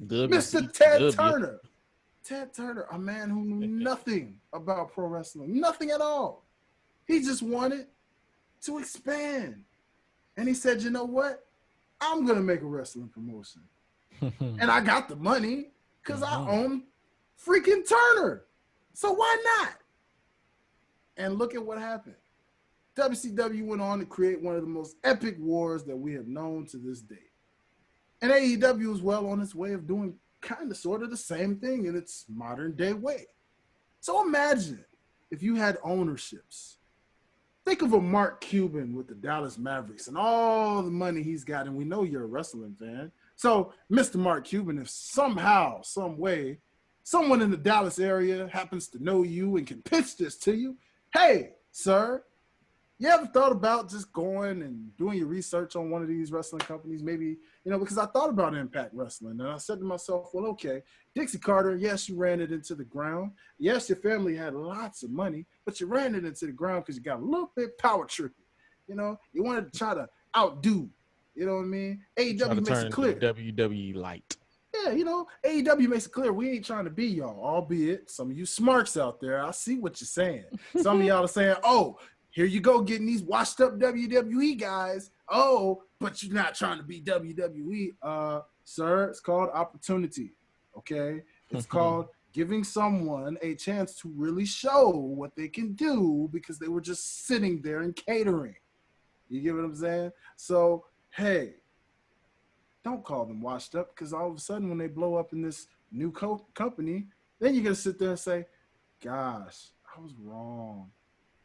Mr. Ted Turner. Ted Turner, a man who knew nothing about pro wrestling, nothing at all. He just wanted to expand. And he said, you know what? I'm going to make a wrestling promotion. And I got the money because I own freaking Turner. So why not? And look at what happened. WCW went on to create one of the most epic wars that we have known to this day. And AEW is well on its way of doing kind of sort of the same thing in its modern day way. So imagine if you had ownerships. Think of a Mark Cuban with the Dallas Mavericks and all the money he's got. And we know you're a wrestling fan. So Mr. Mark Cuban, if somehow, some way, someone in the Dallas area happens to know you and can pitch this to you, hey, sir, you ever thought about just going and doing your research on one of these wrestling companies? Maybe, because I thought about Impact Wrestling. And I said to myself, well, okay, Dixie Carter, yes, you ran it into the ground. Yes, your family had lots of money, but you ran it into the ground because you got a little bit power trippy. You wanted to try to outdo. You know what I mean? AEW makes it clear. WWE light. Yeah, AEW makes it clear we ain't trying to be y'all, albeit some of you smarks out there, I see what you're saying. Some of y'all are saying, oh, here you go getting these washed up WWE guys. Oh, but you're not trying to be WWE. Sir, it's called opportunity, okay? It's called giving someone a chance to really show what they can do because they were just sitting there and catering. You get what I'm saying? So, hey, don't call them washed up because all of a sudden when they blow up in this new company, then you're going to sit there and say, gosh, I was wrong,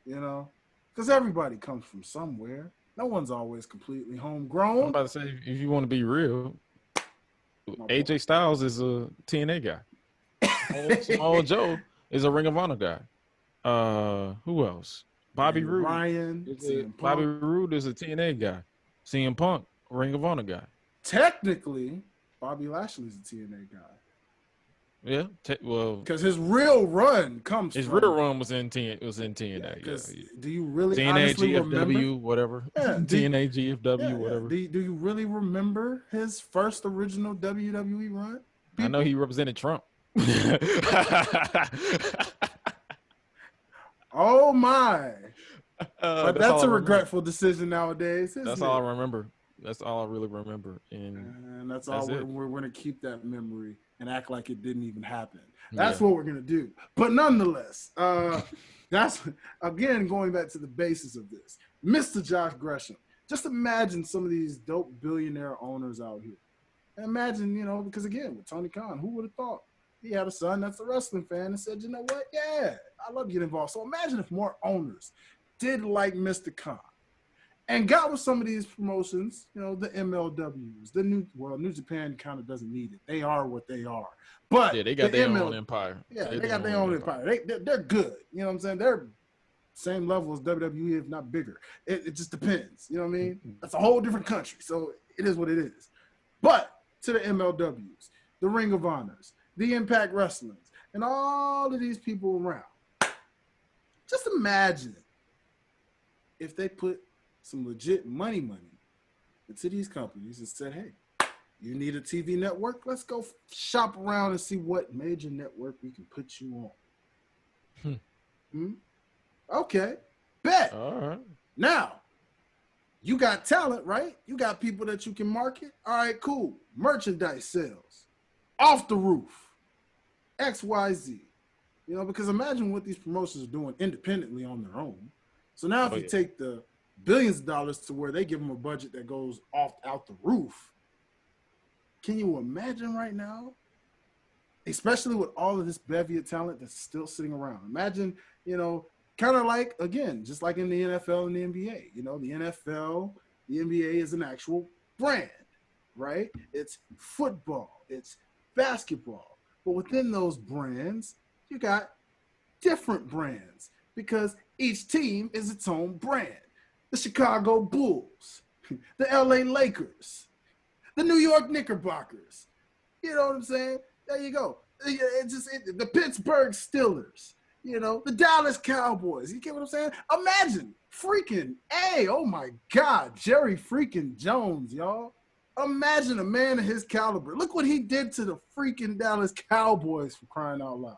you know? Because everybody comes from somewhere. No one's always completely I'm homegrown. about to say, if you want to be real, My AJ Styles is a TNA guy. Samoa Joe is a Ring of Honor guy. Who else? Bobby Daniel Roode. Bryan, CM Bobby Punk. Roode is a TNA guy. CM Punk, Ring of Honor guy. Technically, Bobby Lashley's a TNA guy. Yeah. Well, because his real run comes his from real run was in TNA. Because Yeah. do you really TNA honestly remember? GFW, whatever. Yeah, TNA GFW, whatever. Do you really remember his first original WWE run? People? I know he represented Trump. Oh my! But that's a regretful remember. decision nowadays. That's all I remember. That's all I really remember, and that's all we're going to keep that memory and act like it didn't even happen. That's Yeah. what we're going to do. But nonetheless, that's again going back to the basis of this. Mr. Josh Gresham. Just imagine some of these dope billionaire owners out here. And imagine, because again, with Tony Khan, who would have thought? He had a son that's a wrestling fan and said, you know what? Yeah, I love to get involved. So imagine if more owners did like Mr. Khan and got with some of these promotions, the MLWs, New Japan kind of doesn't need it. They are what they are. But yeah, they got their own empire. Yeah, they got their own empire. They're good. You know what I'm saying? They're same level as WWE, if not bigger. It just depends. You know what I mean? That's a whole different country. So it is what it is. But to the MLWs, the Ring of Honors, the Impact Wrestlings, and all of these people around. Just imagine if they put some legit money into these companies and said, hey, you need a TV network? Let's go shop around and see what major network we can put you on. Okay, bet. All right. Now, you got talent, right? You got people that you can market. All right, cool. Merchandise sales. Off the roof. XYZ. Because imagine what these promotions are doing independently on their own. So now if you take the billions of dollars to where they give them a budget that goes out the roof, can you imagine right now? Especially with all of this bevy of talent that's still sitting around. Imagine, kind of like, again, just like in the NFL and the NBA. The NFL, the NBA is an actual brand, right? It's football, it's basketball. But within those brands, you got different brands because each team is its own brand. The Chicago Bulls, the LA Lakers, the New York Knickerbockers. You know what I'm saying? There you go. The Pittsburgh Steelers. The Dallas Cowboys. You get what I'm saying? Imagine oh my God, Jerry freaking Jones, y'all. Imagine a man of his caliber. Look what he did to the freaking Dallas Cowboys, for crying out loud.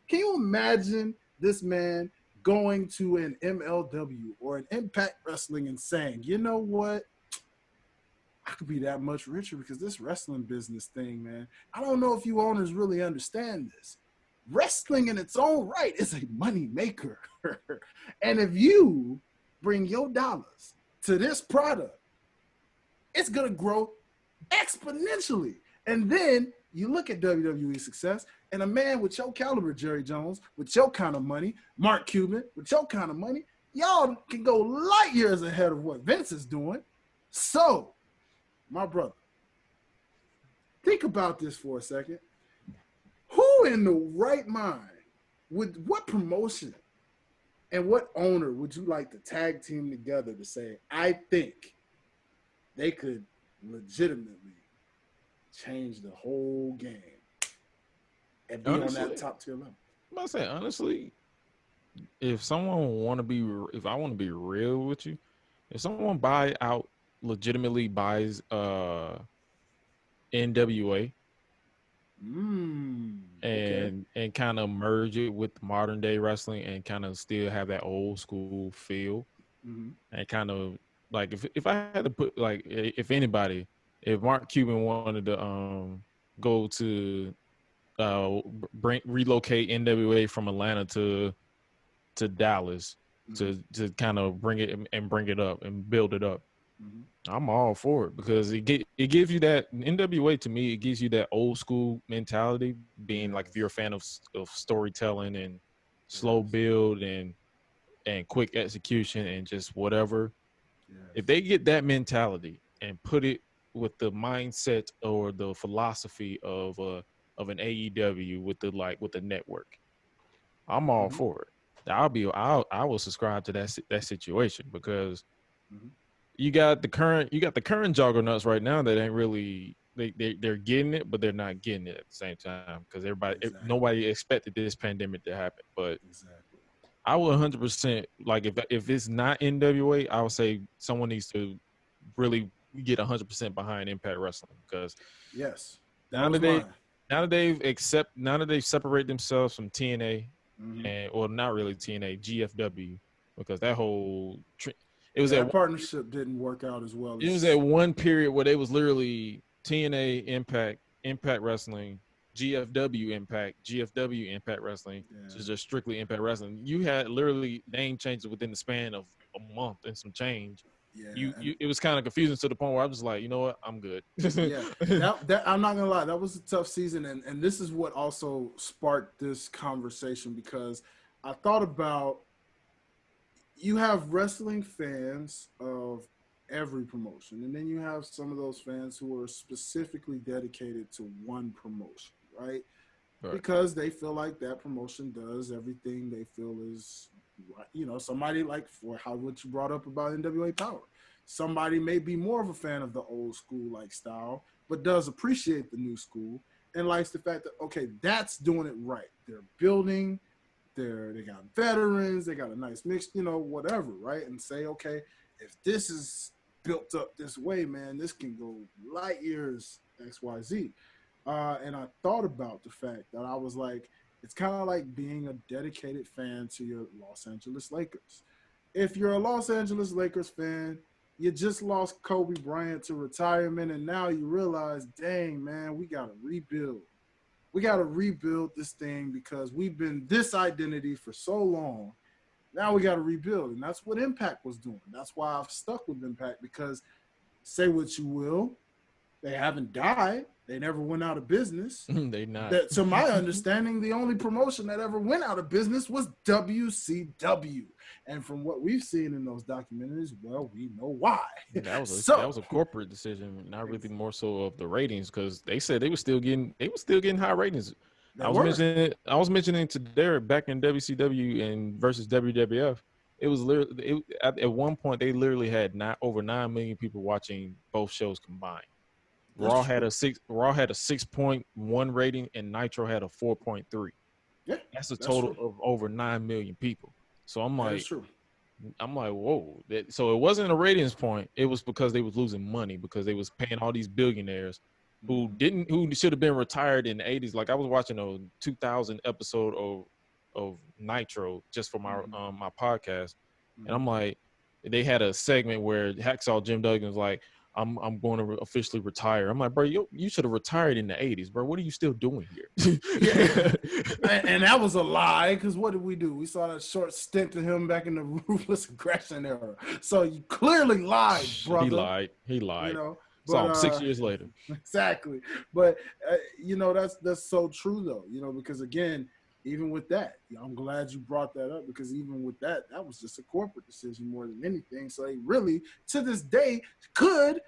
Can you imagine this man going to an MLW or an Impact Wrestling and saying, you know what? I could be that much richer because this wrestling business thing, man, I don't know if you owners really understand this. Wrestling in its own right is a money maker. And if you bring your dollars to this product, it's going to grow exponentially. And then you look at WWE success, and a man with your caliber, Jerry Jones, with your kind of money, Mark Cuban, with your kind of money, y'all can go light years ahead of what Vince is doing. So, my brother, think about this for a second. Who in the right mind, what promotion and what owner would you like to tag team together to say, I think they could legitimately change the whole game and be honestly, on that top tier level? I'm say honestly, if I want to be real with you, if someone legitimately buys NWA and kind of merge it with modern day wrestling and kind of still have that old school feel, and kind of like if I had to put like if Mark Cuban wanted to go to relocate NWA from Atlanta to Dallas Mm-hmm. to kind of bring it and bring it up and build it up. Mm-hmm. I'm all for it because it gives you that NWA to me. It gives you that old school mentality. Being like if you're a Yes. fan of storytelling and slow Yes. build and quick execution and just whatever. If Yes. they get that mentality and put it with the mindset or the philosophy of an AEW with the network, I'm all Mm-hmm. for it. I will subscribe to that situation because Mm-hmm. you got the current juggernauts right now that ain't really they're getting it, but they're not getting it at the same time because Exactly. nobody expected this pandemic to happen. But Exactly. I would 100% like if it's not NWA, I would say someone needs to really get 100% behind Impact Wrestling because Yes. That now was that they mine. now that they've separated themselves from TNA Mm-hmm. and well not really TNA GFW because that whole it was Yeah, at that partnership didn't work out as well it was at as. one period where they was literally TNA Impact, Impact Wrestling, GFW Impact, GFW Impact Wrestling, Yeah. just strictly Impact Wrestling. You had literally name changes within the span of a month and some change. Yeah. And It was kind of confusing to the point where I was like, you know what, I'm good. yeah, that I'm not gonna lie, that was a tough season, and this is what also sparked this conversation because I thought about you have wrestling fans of every promotion, and then you have some of those fans who are specifically dedicated to one promotion, right? Right. Because they feel like that promotion does everything they feel is right. Somebody like for how what you brought up about NWA Power. Somebody may be more of a fan of the old school like style, but does appreciate the new school and likes the fact that okay, that's doing it right. They're building, they got veterans, they got a nice mix, whatever, right? And say, okay, if this is built up this way, man, this can go light years XYZ. And I thought about the fact that I was like, it's kind of like being a dedicated fan to your Los Angeles Lakers. If you're a Los Angeles Lakers fan, you just lost Kobe Bryant to retirement, and now you realize, dang, man, we got to rebuild. We got to rebuild this thing because we've been this identity for so long. Now we got to rebuild. And that's what Impact was doing. That's why I've stuck with Impact because say what you will, they haven't died. They never went out of business. They not. That, to my understanding, the only promotion that ever went out of business was WCW. And from what we've seen in those documentaries, well, we know why. That So was a corporate decision, not really more so of the ratings, because they said they were still getting high ratings. they were. I was mentioning to Derek back in WCW and versus WWF. It was literally at one point they literally had not over 9 million people watching both shows combined. That's true. Raw had a 6.1 rating and Nitro had a 4.3. Yeah, That's a that's total true. of over 9 million people. So That is true. I'm like, whoa. So it wasn't a ratings point. It was because they was losing money because they was paying all these billionaires Mm-hmm. who should have been retired in the 80s. Like I was watching a 2000 episode of Nitro just for Mm-hmm. my podcast, and Mm-hmm. I'm like, they had a segment where Hacksaw Jim Duggan was like, I'm going to officially retire. I'm like, bro, you should have retired in the 80s, bro. What are you still doing here? Yeah, and that was a lie because what did we do? We saw that short stint of him back in the ruthless aggression era. So you clearly lied, He brother. lied. He You lied. know, Saw but him 6 years later. exactly. But that's so true though. Because again, even with that, I'm glad you brought that up because even with that, that was just a corporate decision more than anything. So they really, to this day, could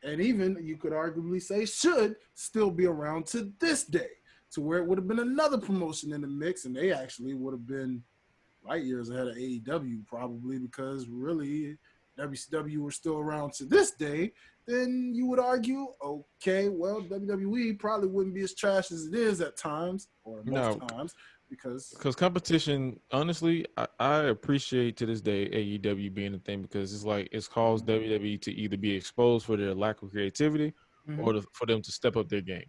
and even you could arguably say should still be around to this day to where it would have been another promotion in the mix and they actually would have been light years ahead of AEW probably because really WCW were still around to this day, then you would argue, okay, well, WWE probably wouldn't be as trash as it is at times or most No, times because because competition, honestly, I appreciate to this day AEW being a thing because it's like it's caused mm-hmm, WWE to either be exposed for their lack of creativity mm-hmm, or for them to step up their game.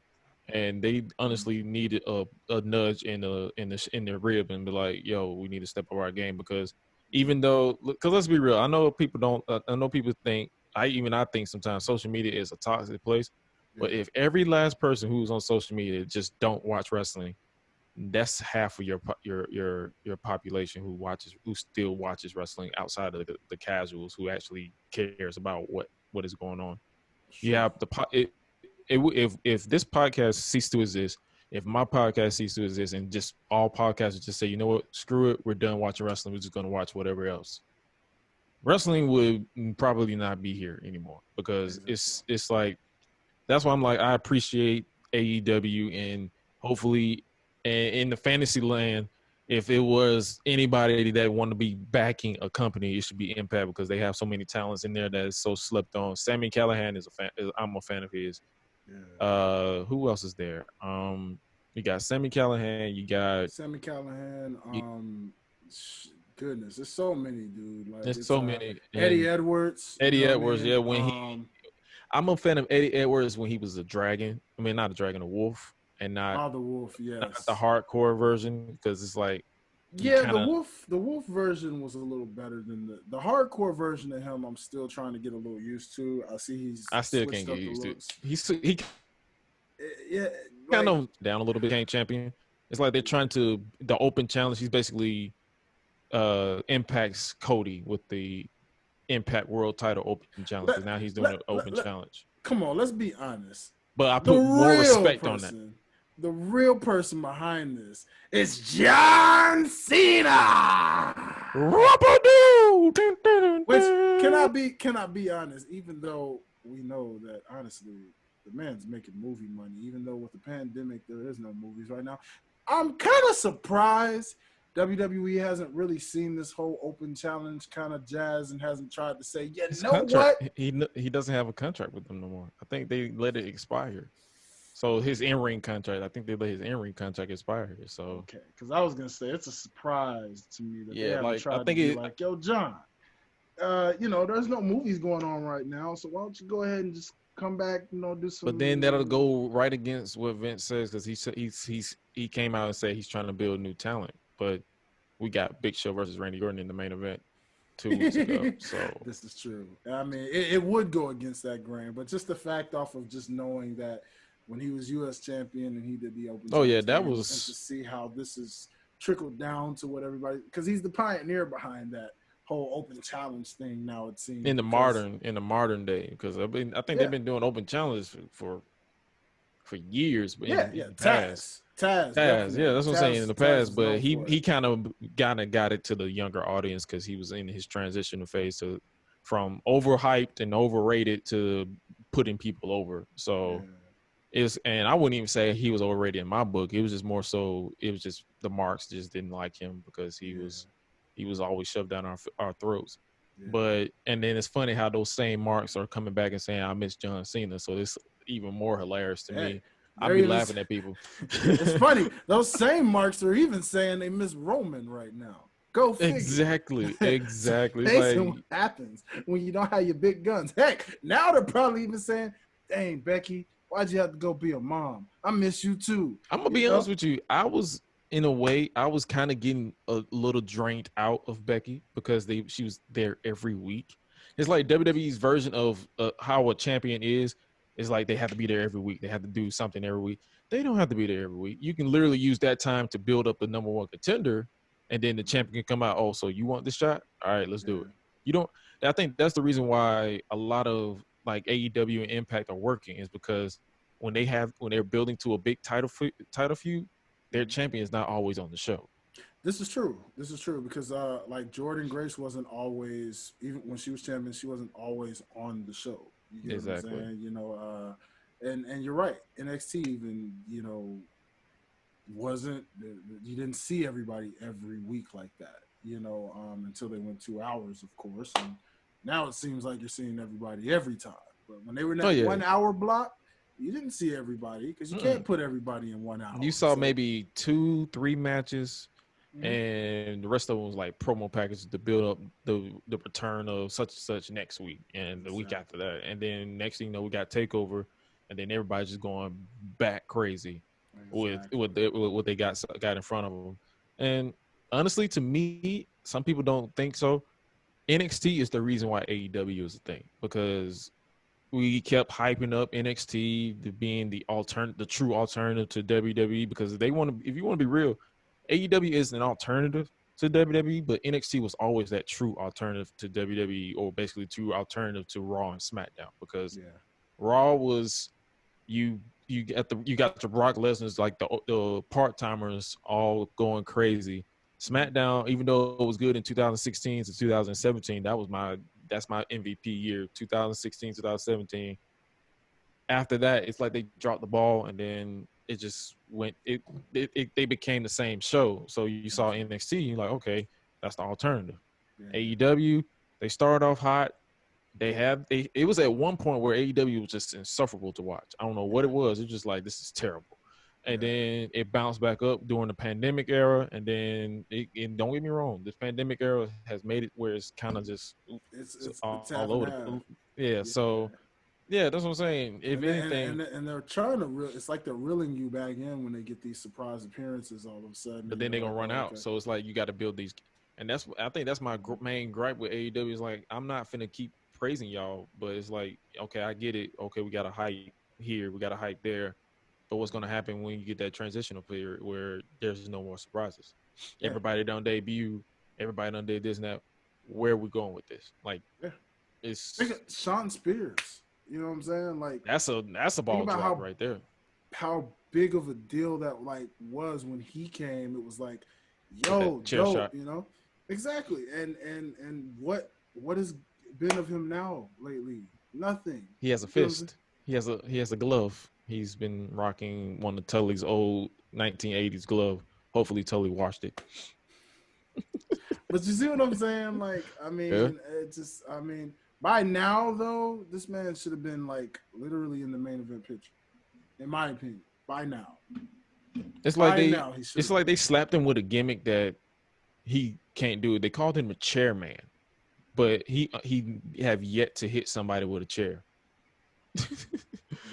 And they mm-hmm, honestly needed a nudge in their rib and be like, "Yo, we need to step up our game." Because even though, because let's be real, I know people don't. I know people think. I think sometimes social media is a toxic place. But Yeah. if every last person who's on social media just don't watch wrestling, that's half of your population who still watches wrestling outside of the casuals who actually cares about what is going on. You Sure. have if this podcast ceased to exist, if my podcast ceased to exist, and just all podcasters just say, you know what, screw it, we're done watching wrestling, we're just going to watch whatever else. Wrestling would probably not be here anymore because Exactly. it's like that's why I'm like I appreciate AEW and hopefully in the fantasy land, if it was anybody that wanted to be backing a company, it should be Impact because they have so many talents in there that is so slept on. Sammy Callahan is a fan. I'm a fan of his. Yeah. Who else is there? You got Sammy Callahan. You got Sammy Callahan. you, Goodness, there's so many, dude. Like there's it's so many Eddie and Edwards. You Eddie know what I Edwards. mean? Yeah, I'm a fan of Eddie Edwards when he was a dragon. I mean, not a dragon, a wolf, and not The Wolf. not the Yes. hardcore version because it's like he Yeah, kind of the Wolf version was a little better than the hardcore version of him. I'm still trying to get a little used to. I see he's I still can't switched get up the used to it. looks. He Yeah, kind like of down a little bit, can't champion. It's like they're trying to the open challenge. He's basically impacts Cody with the Impact World Title Open Challenge let, because now he's doing an let, open let, challenge. come on, let's be honest. But I The put more real respect on that. person, the real person behind this is John Cena. Which cannot be honest, even though we know that honestly the man's making movie money, even though with the pandemic there is no movies right now. I'm kind of surprised WWE hasn't really seen this whole open challenge kind of jazz and hasn't tried to say, you His know contract, what? he doesn't have a contract with them no more. I think they let it expire. So his in-ring contract, I think they let his in-ring contract expire. So Okay, because I was gonna say it's a surprise to me that they yeah, haven't like I tried to think be it. like, yo, John, there's no movies going on right now, so why don't you go ahead and just come back, do But then that'll some. go right against what Vince says because he came out and said he's trying to build new talent. But we got Big Show versus Randy Orton in the main event 2 weeks ago. So This is true. I mean, it would go against that grain, but just the fact off of just knowing that when he was U.S. champion and he did the Open oh yeah, Challenge that thing, and to was see how this is trickled down to what everybody, because he's the pioneer behind that whole Open Challenge thing. Now it seems because in the modern day because I think they've yeah, been doing open challenges for years in yeah, the past. Taz, Taz, yeah, definitely. that's what I'm saying in the Taz past. is But known he for it. he kind of got it to the younger audience because he was in his transitional phase to from overhyped and overrated to putting people over. So Yeah, and I wouldn't even say he was overrated in my book. It was just more so it was just the marks just didn't like him because yeah, he was always shoved down our throats. yeah. But and then it's funny how those same marks are coming back and saying I miss John Cena. So it's even more hilarious to Hey, me. I'd they're be even. laughing at people. It's funny. Those same marks are even saying they miss Roman right now. Go figure. Exactly, So exactly. It's basically, what like happens when you don't have your big guns? Heck, now they're probably even saying, "Dang, Becky, why'd you have to go be a mom? I miss you too." I'm gonna be honest with you. I was in a way, I was kind of getting a little drained out of Becky because she was there every week. It's like WWE's version of how a champion is like they have to be there every week. They have to do something every week. They don't have to be there every week. You can literally use that time to build up the number one contender, and then the champion can come out. Oh, so you want this shot? All right, let's do it. Yeah, You don't. I think that's the reason why a lot of like AEW and Impact are working is because when they're building to a big title feud, their mhm. champion is not always on the show. This is true. This is true because like Jordan Grace wasn't always, even when she was champion, she wasn't always on the show. You get what I'm Exactly. saying? And you're right. NXT even wasn't you didn't see everybody every week like that, until they went 2 hours, of course. And now it seems like you're seeing everybody every time. But when they were in Oh that yeah. 1 hour block, you didn't see everybody because you Mm-mm. can't put everybody in 1 hour. You saw So maybe 2-3 matches, mhm, and the rest of them was like promo packages to build up the return of such and such next week and the week after exactly, that, and then next thing you know we got Takeover, and then everybody's just going back crazy with exactly. with what they got in front of them. And honestly, to me, some people don't think so. NXT is the reason why AEW is a thing because we kept hyping up NXT to being the true alternative to WWE because they want to. If you want to be real, AEW is an alternative to WWE, but NXT was always that true alternative to WWE, or basically true alternative to Raw and SmackDown. Because Yeah. Raw was you you got the Brock Lesnar's like the part timers all going crazy. SmackDown, even though it was good in 2016 to 2017, that's my MVP year, 2016, 2017. After that, it's like they dropped the ball, and then it just went. They became the same show. So you saw Gotcha. NXT, you're like, okay, that's the alternative. Yeah. AEW, they started off hot. It was at one point where AEW was just insufferable to watch. I don't know what Yeah. it was. It was just like, this is terrible. And Yeah. then it bounced back up during the pandemic era. And then and don't get me wrong, this pandemic era has made it where it's kind of just It's half all and over half. yeah. Yeah. So yeah, that's what I'm saying. If anything, And they're trying to it's like they're reeling you back in when they get these surprise appearances all of a sudden, but and then you're they're gonna like, run oh, out. okay. So it's like you got to build these, and I think that's my main gripe with AEW is like I'm not finna keep praising y'all, but it's like okay, I get it. Okay, we got a hype here, we got a hype there, but what's gonna happen when you get that transitional period where there's no more surprises? Yeah. Everybody done debut, everybody done did this and that. Where are we going with this? Like Yeah. Think of it's Sean Spears. You know what I'm saying? Like, that's a think ball about drop right there. how big of a deal that like was when he came. It was like, With that yo, chair dope, shot, you know? Exactly. And what has been of him now lately? Nothing. he has a You know what I'm saying? fist. He has a glove. He's been rocking one of Tully's old 1980s glove. Hopefully Tully washed it. But you see what I'm saying? Like, Yeah. I mean, by now though, this man should have been like literally in the main event picture, in my opinion. By now, It's like by they now he should it's have like been. they slapped him with a gimmick that he can't do. They called him a chairman, but he have yet to hit somebody with a chair.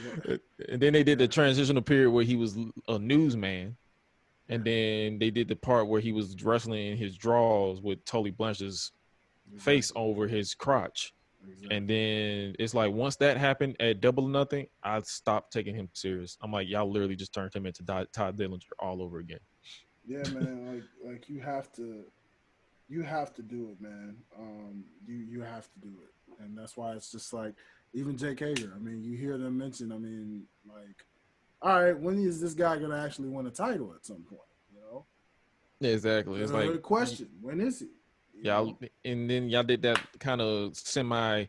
Yeah, And then they did the yeah, transitional period where he was a newsman, yeah. and then they did the part where he was wrestling in his draws with Tully Blanchard's face Exactly, over his crotch. And exactly. then it's like once that happened at Double or Nothing, I stopped taking him serious. I'm like, y'all literally just turned him into Todd Dillinger all over again. Yeah, man. Like you have to do it, man. You have to do it, and that's why it's just like even Jake Hager. I mean, you hear them mention. I mean, like, all right, when is this guy gonna actually win a title at some point? You know, Yeah, exactly. It's like good question. When is he? You y'all, know, and then y'all did that kind of semi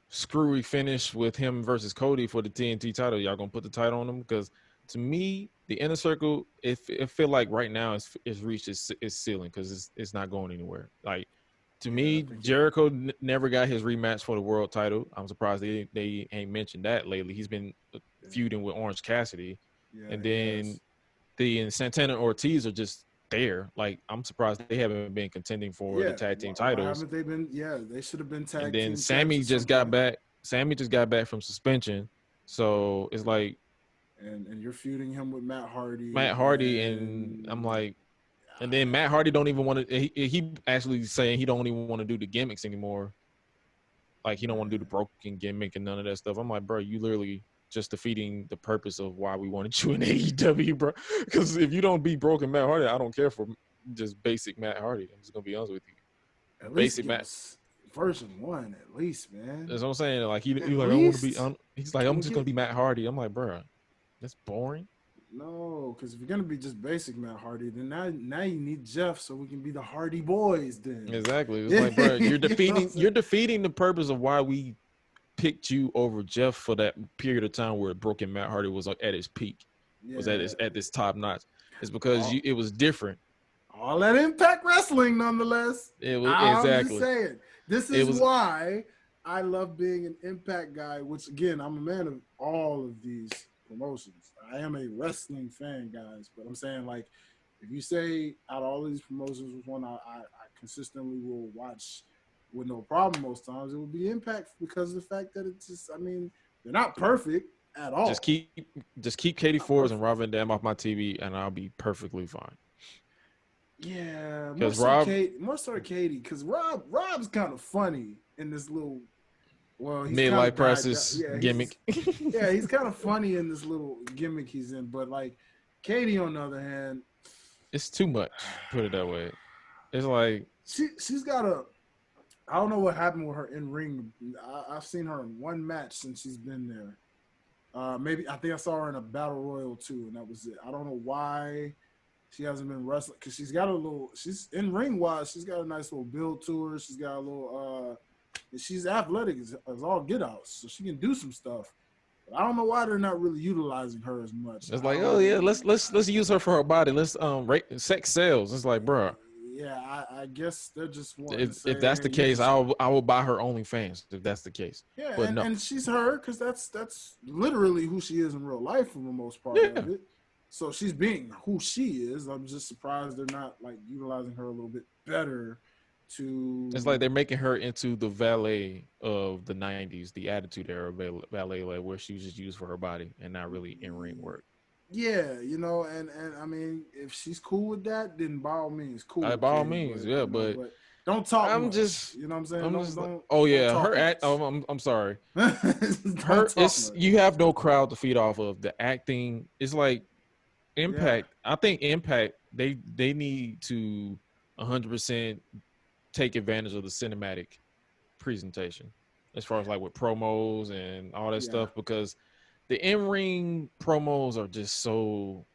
screwy finish with him versus Cody for the TNT title. Y'all gonna put the title on him? Because to me, the inner circle, it feel like right now it's reached its ceiling because it's not going anywhere. Like to yeah, I me, think it. Jericho never got his rematch for the world title. I'm surprised they ain't mentioned that lately. He's been Yeah, feuding with Orange Cassidy, yeah, and he then has. the Santana and Ortiz are just there. Like I'm surprised they haven't been contending for the Yeah, tag team why titles. haven't they been? Yeah, they should have been And tag then team champs Sammy at just some got point. back. Sammy just got back from suspension, so it's like And you're feuding him with Matt Hardy, Matt Hardy, and I'm and like, and then Matt Hardy don't even want to. He actually saying he don't even want to do the gimmicks anymore. Like he don't want to do the yeah, broken gimmick and none of that stuff. I'm like, bro, you literally just defeating the purpose of why we wanted you in AEW, bro. Because if you don't beat broken Matt Hardy, I don't care for just basic Matt Hardy. I'm just gonna be honest with you. at least Basic give Matt. us version one, at least, man. That's what I'm saying. Like he At like I want to be. least He's like can I'm we just get gonna be Matt Hardy. I'm like, bro, that's boring. no? Because if you're gonna be just basic Matt Hardy, then now you need Jeff so we can be the Hardy Boys. Then, Exactly. It's yeah, like, bro, you're you know what I'm defeating saying? you're defeating the purpose of why we picked you over Jeff for that period of time where broken Matt Hardy was at his peak, was Yeah, at this top notch. It's because all, it was different. all that Impact Wrestling, nonetheless. It was I'm just exactly. saying, this It is was why I love being an Impact guy. Which again, I'm a man of all of these promotions. I am a wrestling fan, guys. But I'm saying, like, if you say out of all of these promotions, which one I consistently will watch with no problem most times, it would be Impact because of the fact that it's just, I mean, they're not perfect at just all. keep just keep Katie Not Forbes and perfect. Rob Van Dam off my TV, and I'll be perfectly fine. Yeah, Because Rob, More so Katie, because Rob's kind of funny in this little Well, he's kind midlife of crisis yeah, gimmick. he's kind of funny in this little gimmick he's in. But like Katie, on the other hand, It's too much. Put it that way. It's like she's got a. I don't know what happened with her in ring. I've seen her in one match since she's been there. Maybe I think I saw her in a battle royal too, and that was it. I don't know why she hasn't been wrestling because she's got a little. She's in ring wise. She's got a nice little build to her. She's got a little. She's athletic as all get out, so she can do some stuff. But I don't know why they're not really utilizing her as much. it's like, oh yeah, let's use her for her body. Let's rate sex sales. It's like, bro. Yeah, I guess they're just wanting to say, If that's hey, the case, I will buy her OnlyFans if that's the case. yeah, But no, and she's her because that's literally who she is in real life for the most part yeah. of it. So she's being who she is. I'm just surprised they're not like utilizing her a little bit better. It's like they're making her into the valet of the '90s, the Attitude Era valet, like where she was just used for her body and not really in ring work. Yeah, and I mean, if she's cool with that, then by all means, cool. By all Katie, means, but, yeah, but but don't talk I'm much. just, You know what I'm saying? I'm Don't just, don't. oh Don't yeah, talk her act. much. I'm sorry. Don't Her, talk it's much. you have no crowd to feed off of. The acting is like Yeah, Impact. I think Impact they need to 100% take advantage of the cinematic presentation as far as like with promos and all that yeah, stuff because the in-ring promos are just so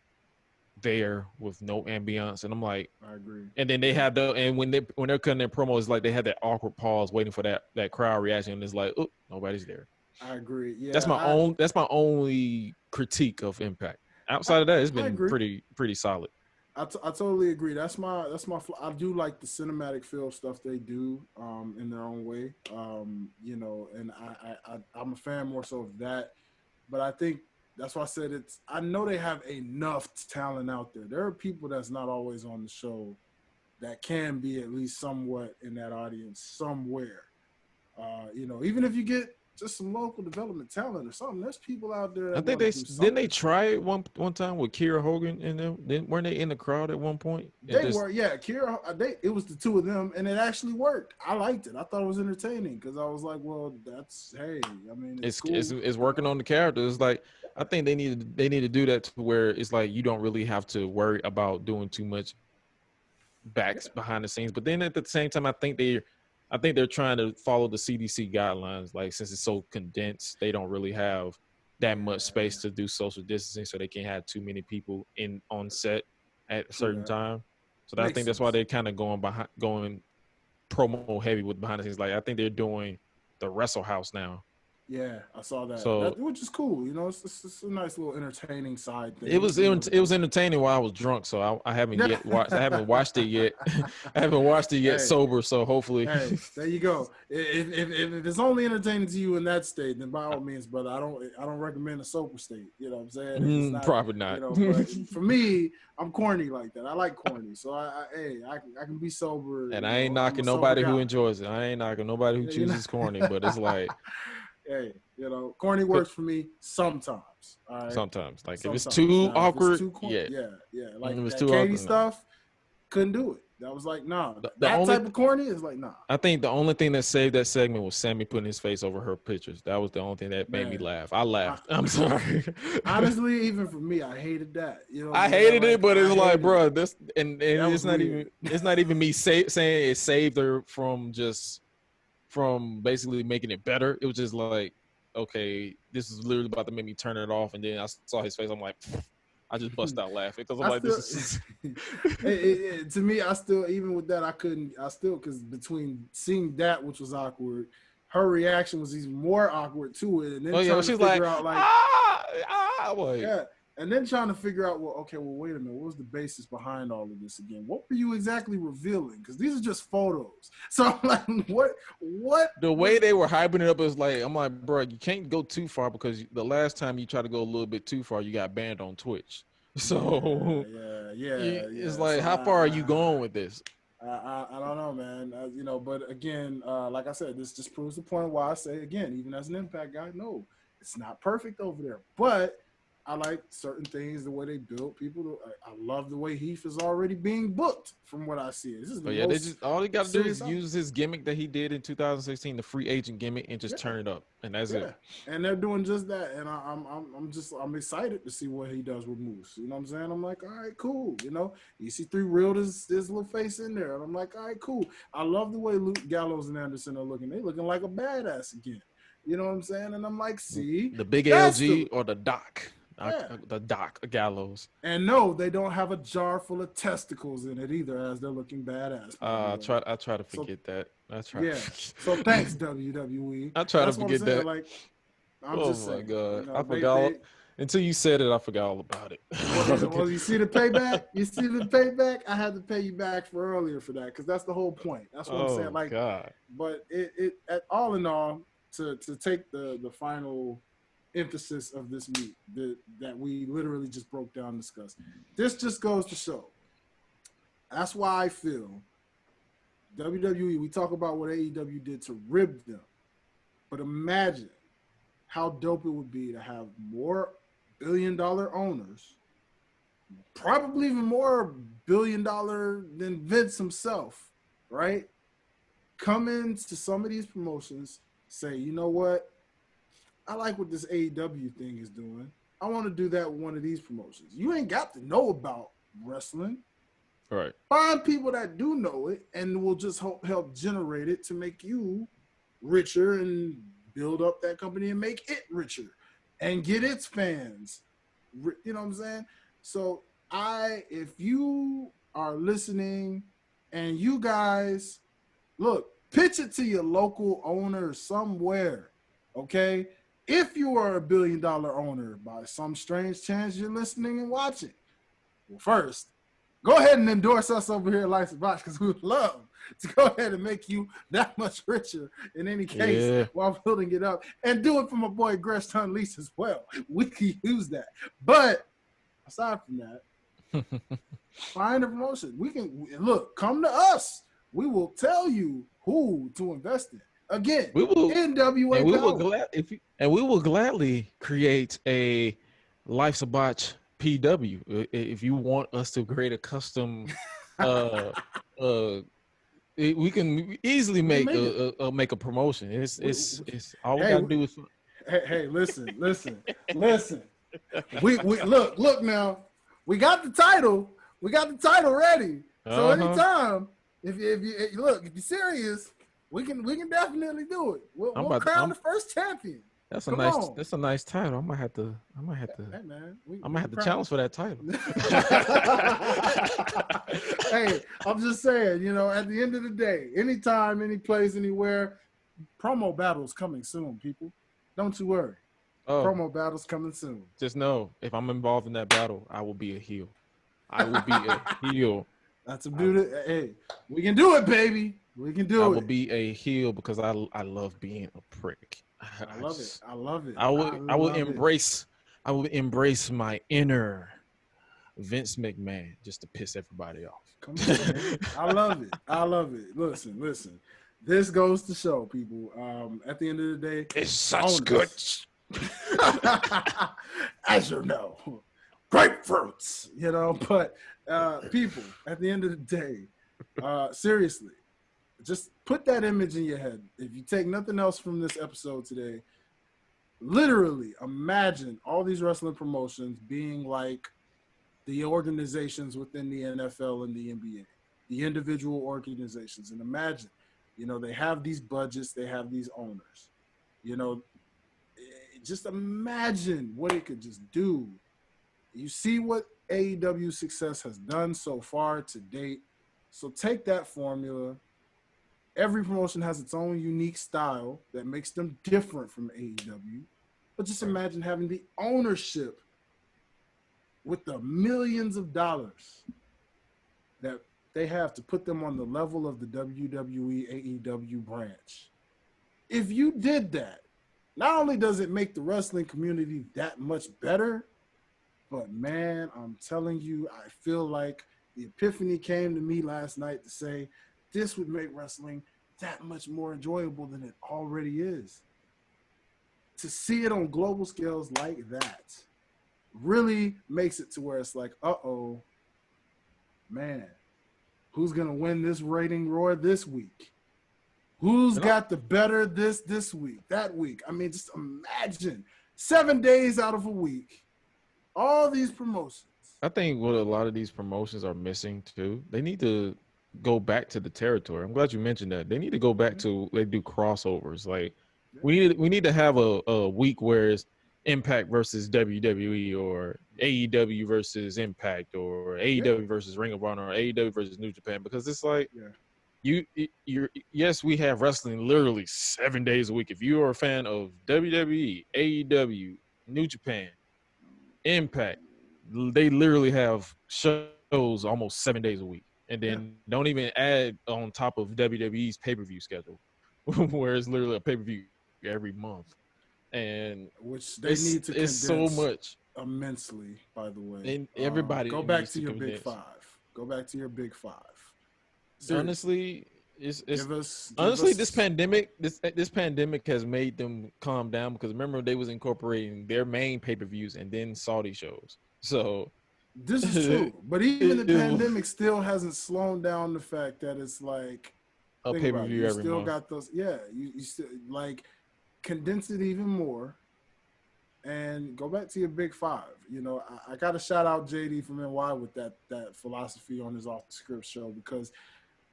there with no ambiance and I'm like I agree. and then they have the and when they're cutting their promos like they have that awkward pause waiting for that crowd reaction and it's like oh nobody's there. I agree. That's Yeah, my only critique of Impact. I Outside of that it's I been agree. pretty solid. I totally agree. That's my. I do like the cinematic feel stuff they do in their own way. And I'm a fan more so of that. But I think that's why I said it's. I know they have enough talent out there. There are people that's not always on the show that can be at least somewhat in that audience somewhere. Even if you get just some local development talent or something, there's people out there I that think want to they do didn't they something. try it one time with Kira Hogan and them. Weren't they in the crowd at one point? And They just were, yeah. Kira, it was the two of them, and it actually worked. I liked it. I thought it was entertaining because I was like, well, hey, I mean, it's cool. it's working on the characters. Like I think they need to do that to where it's like you don't really have to worry about doing too much backs Yeah, behind the scenes. But then at the same time, I think they're trying to follow the CDC guidelines. Like since it's so condensed, they don't really have that much yeah, space to do social distancing, so they can't have too many people in on set at a true certain that. time. So I Makes think that's why sense. they're kind of going promo heavy with behind the scenes. Like I think they're doing the Wrestle House now. Yeah, I saw that. So Which is cool. It's a nice little entertaining side it thing. was it was entertaining while I was drunk, so I haven't yet watched. I haven't watched it yet. I haven't watched it yet Hey, sober. So hopefully, hey, there you go. If it's only entertaining to you in that state, then by all means, brother, I don't recommend a sober state. You know what I'm saying? If it's not, probably not. but for me, I'm corny like that. I like corny, so I can be sober. And I ain't I'm a knocking sober nobody who guy. enjoys it. I ain't knocking nobody who Yeah, chooses corny, but it's like hey, corny works for me sometimes. All right, sometimes, like if it's sometimes. too Now, if it's awkward, too corny, yeah. yeah, If like it's that too Katie awkward, no. stuff, couldn't do it. That was like, nah. The That only type of corny is like, nah. I think the only thing that saved that segment was Sammy putting his face over her pictures. That was the only thing that made me Man, laugh. I I, laughed. I'm sorry. honestly, even for me, I hated that. You know what I'm I saying? hated it, Like, but I it's like, hated it. bro, this and That was weird. it's not even me saying it saved her from basically making it better. It was just like, okay, this is literally about to make me turn it off. And then I saw his face. I'm like, I just bust out laughing because I'm I like, still, this is to me, I still, even with that, I still, because between seeing that, which was awkward, her reaction was even more awkward to it. And then oh yeah, well, trying to she's like, figure out, like, like, yeah. And then trying to figure out, well, okay, well, wait a minute. What was the basis behind all of this again? What were you exactly revealing? Because these are just photos. So I'm like, what? the way they were hyping it up is like, I'm like, bro, you can't go too far because the last time you try to go a little bit too far, you got banned on Twitch. So it's Yeah. like, So how far are you going with this? I don't know, man. But again, like I said, this just proves the point why I say again, even as an Impact guy, no, it's not perfect over there. But I like certain things, the way they build people. I love the way Heath is already being booked from what I see. This is the But yeah, they most just all they got to do serious. is use his gimmick that he did in 2016, the free agent gimmick, and just Yeah, turn it up, and that's yeah, it. and they're doing just that. And I'm excited to see what he does with Moose. You know what I'm saying? I'm like, all right, cool. You know, EC3 reeled his little face in there, and I'm like, all right, cool. I love the way Luke Gallows and Anderson are looking. They looking like a badass again. You know what I'm saying? And I'm like, see, The big that's LG the or the Doc, yeah. the Doc Gallows. And no, they don't have a jar full of testicles in it either, as they're looking badass. By the way. I try to So forget that. I try. yeah. So thanks WWE. I try to That's what I'm forget saying. that. Like I'm Oh just my saying. You god, I know, forgot until you said it. I forgot all about it. well, you see the payback. You see the payback. I had to pay you back for earlier for that because that's the whole point. That's what I'm saying. Oh Like, god. but at all in all, to take the final emphasis of this meet that we literally just broke down and discussed. This just goes to show. That's why I feel WWE. We talk about what AEW did to rib them, but imagine how dope it would be to have more billion-dollar owners, probably even more billion-dollar than Vince himself, right? Come into some of these promotions, say, you know what? I like what this AEW thing is doing. I want to do that with one of these promotions. You ain't got to know about wrestling. Right. Find people that do know it and will just help generate it to make you richer and build up that company and make it richer and get its fans. You know what I'm saying? So if you are listening and you guys, look, pitch it to your local owner somewhere, okay? If you are a billion-dollar owner, by some strange chance you're listening and watching, well, first, go ahead and endorse us over here at Lights and Botch because we would love to go ahead and make you that much richer in any case while building it up. And do it for my boy Gresh Unleashed as well. We can use that. But aside from that, find a promotion. We can, look, come to us. We will tell you who to invest in. Again, We will NWA and we Power. we will gladly create a Life's a Botch PW if you want us to create a custom we can easily make a promotion. It's all we gotta do is hey, listen. We look now. We got the title. We got the title ready. So anytime, if you're serious, we can definitely do it. We'll crown the first champion. That's a nice title. I might have to Hey man, I might have to challenge for that title. Hey, I'm just saying, you know, at the end of the day, anytime, any place, anywhere, promo battles coming soon, people. Don't you worry. Promo battles coming soon. Just know, if I'm involved in that battle, I will be a heel. I will be a heel. That's a beauty. Hey, we can do it, baby. We can do it. I will be a heel because I love being a prick. I love it. I love it. I will embrace my inner Vince McMahon just to piss everybody off. Come on, man. I love it. Listen. This goes to show, people. At the end of the day, it's such good. As you know, grapefruits. You know, but people, at the end of the day, seriously, just put that image in your head. If you take nothing else from this episode today, literally imagine all these wrestling promotions being like the organizations within the NFL and the NBA, the individual organizations. And imagine, you know, they have these budgets, they have these owners. You know, just imagine what it could just do. You see what AEW success has done so far to date. So take that formula. Every promotion has its own unique style that makes them different from AEW. But just imagine having the ownership with the millions of dollars that they have to put them on the level of the WWE AEW branch. If you did that, not only does it make the wrestling community that much better, but man, I'm telling you, I feel like the epiphany came to me last night to say, this would make wrestling that much more enjoyable than it already is. To see it on global scales like that, really makes it to where it's like, uh-oh, man, who's gonna win this rating roar this week? Who's And I, got the better this week, that week? I mean, just imagine 7 days out of a week, all these promotions. I think what a lot of these promotions are missing too, they need to go back to the territory. I'm glad you mentioned that. They need to go back Yeah, to they do crossovers. Like yeah, we need to have a week where it's Impact versus WWE or AEW versus Impact or yeah, AEW versus Ring of Honor or AEW versus New Japan because it's like yeah. you're yes, we have wrestling literally 7 days a week. If you are a fan of WWE, AEW, New Japan, Impact, they literally have shows almost 7 days a week, and Yeah. then don't even add on top of WWE's pay-per-view schedule, where it's literally a pay-per-view every month, and Which they it's need to it's so condense much, immensely, by the way. and everybody Go back needs to to your big condense. five. Go back to your big five. Seriously. Honestly, it's Give honestly this us pandemic this pandemic has made them calm down because remember they was incorporating their main pay-per-views and then Saudi shows, so this is it, true. But even the it, pandemic still hasn't slowed down the fact that it's like, a think about it. pay-per-view You every still month. got those, yeah, you still like condense it even more and go back to your big five. I got to shout out JD from NY with that philosophy on his off the script show because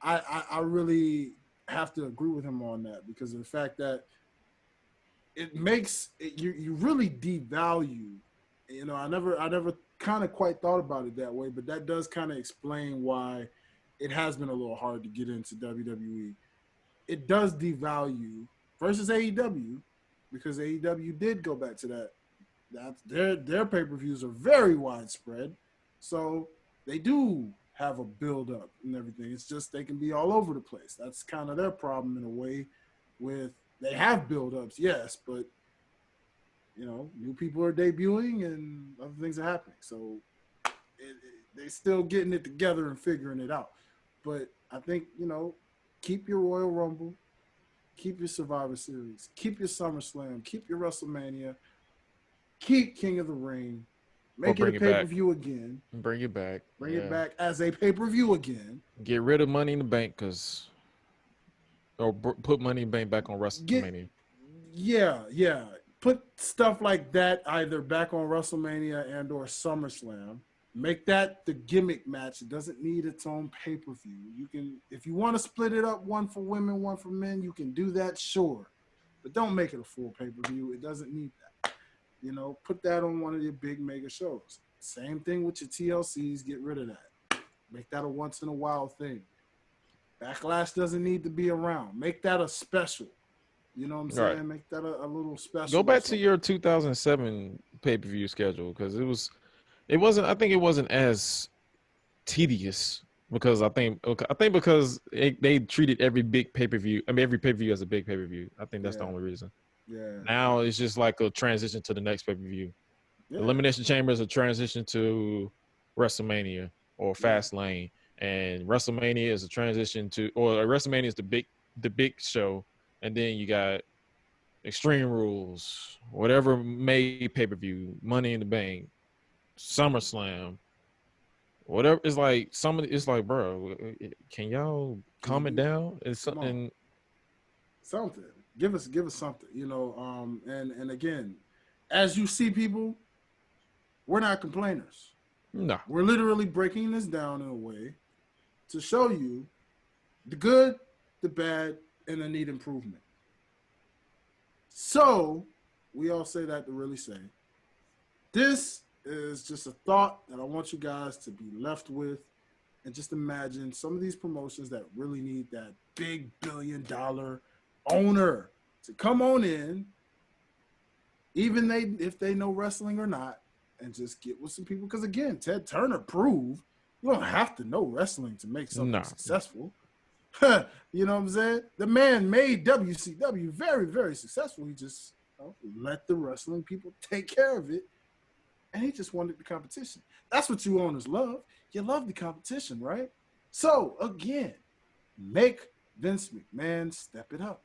I really have to agree with him on that because of the fact that it makes it, you really devalue. I never kind of quite thought about it that way, but that does kind of explain why it has been a little hard to get into WWE. It does devalue versus AEW because AEW did go back to that. That's their pay-per-views are very widespread, so they do have a build-up and everything. It's just they can be all over the place. That's kind of their problem in a way. With they have build-ups, yes, but new people are debuting and other things are happening. So they still getting it together and figuring it out. But I think keep your Royal Rumble, keep your Survivor Series, keep your SummerSlam, keep your WrestleMania, keep King of the Ring, Or make it a bring it pay per back. view again, Bring it back. bring it Yeah. back as a pay per view again. Get rid of Money in the Bank because, or put Money in the Bank back on Get WrestleMania. yeah, put stuff like that either back on WrestleMania and or SummerSlam. Make that the gimmick match. It doesn't need its own pay per view. You can, if you want to split it up, one for women, one for men, you can do that, sure, but don't make it a full pay per view. It doesn't need that. Put that on one of your big mega shows. Same thing with your TLCs. Get rid of that. Make that a once in a while thing. Backlash doesn't need to be around. Make that a special. You know what I'm All right. saying? Make that a little Go special or back to something. your 2007 pay-per-view schedule because it wasn't. I think it wasn't as tedious because I think because they treated every big pay-per-view. I mean, every pay-per-view as a big pay-per-view. I think that's the Yeah, only reason. yeah, Now it's just like a transition to the next pay-per-view. yeah, Elimination Chamber is a transition to WrestleMania or yeah, Fastlane, and WrestleMania is a transition to, or WrestleMania is the big show, and then you got Extreme Rules, whatever made pay per view, Money in the Bank, SummerSlam, whatever. It's like it's like, bro, can y'all Can you calm it do down? It's come on something. something? Give us something. And again, as you see people, we're not complainers. No, We're literally breaking this down in a way to show you the good, the bad, and the need improvement. So we all say that to really say this is just a thought that I want you guys to be left with and just imagine some of these promotions that really need that big $1 billion owner to come on in, even if they know wrestling or not, and just get with some people. Because again, Ted Turner proved you don't have to know wrestling to make something no. successful. You know what I'm saying? The man made WCW very, very successful. He just let the wrestling people take care of it, and he just wanted the competition. That's what you owners love. You love the competition, right? So again, make Vince McMahon step it up.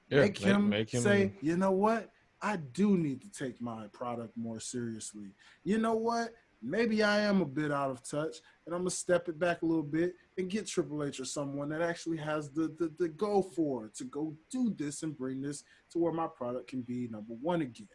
Yeah, Make him make say, him. you know what? I do need to take my product more seriously. You know what? Maybe I am a bit out of touch, and I'm gonna step it back a little bit and get Triple H or someone that actually has the go for it to go do this and bring this to where my product can be number one again.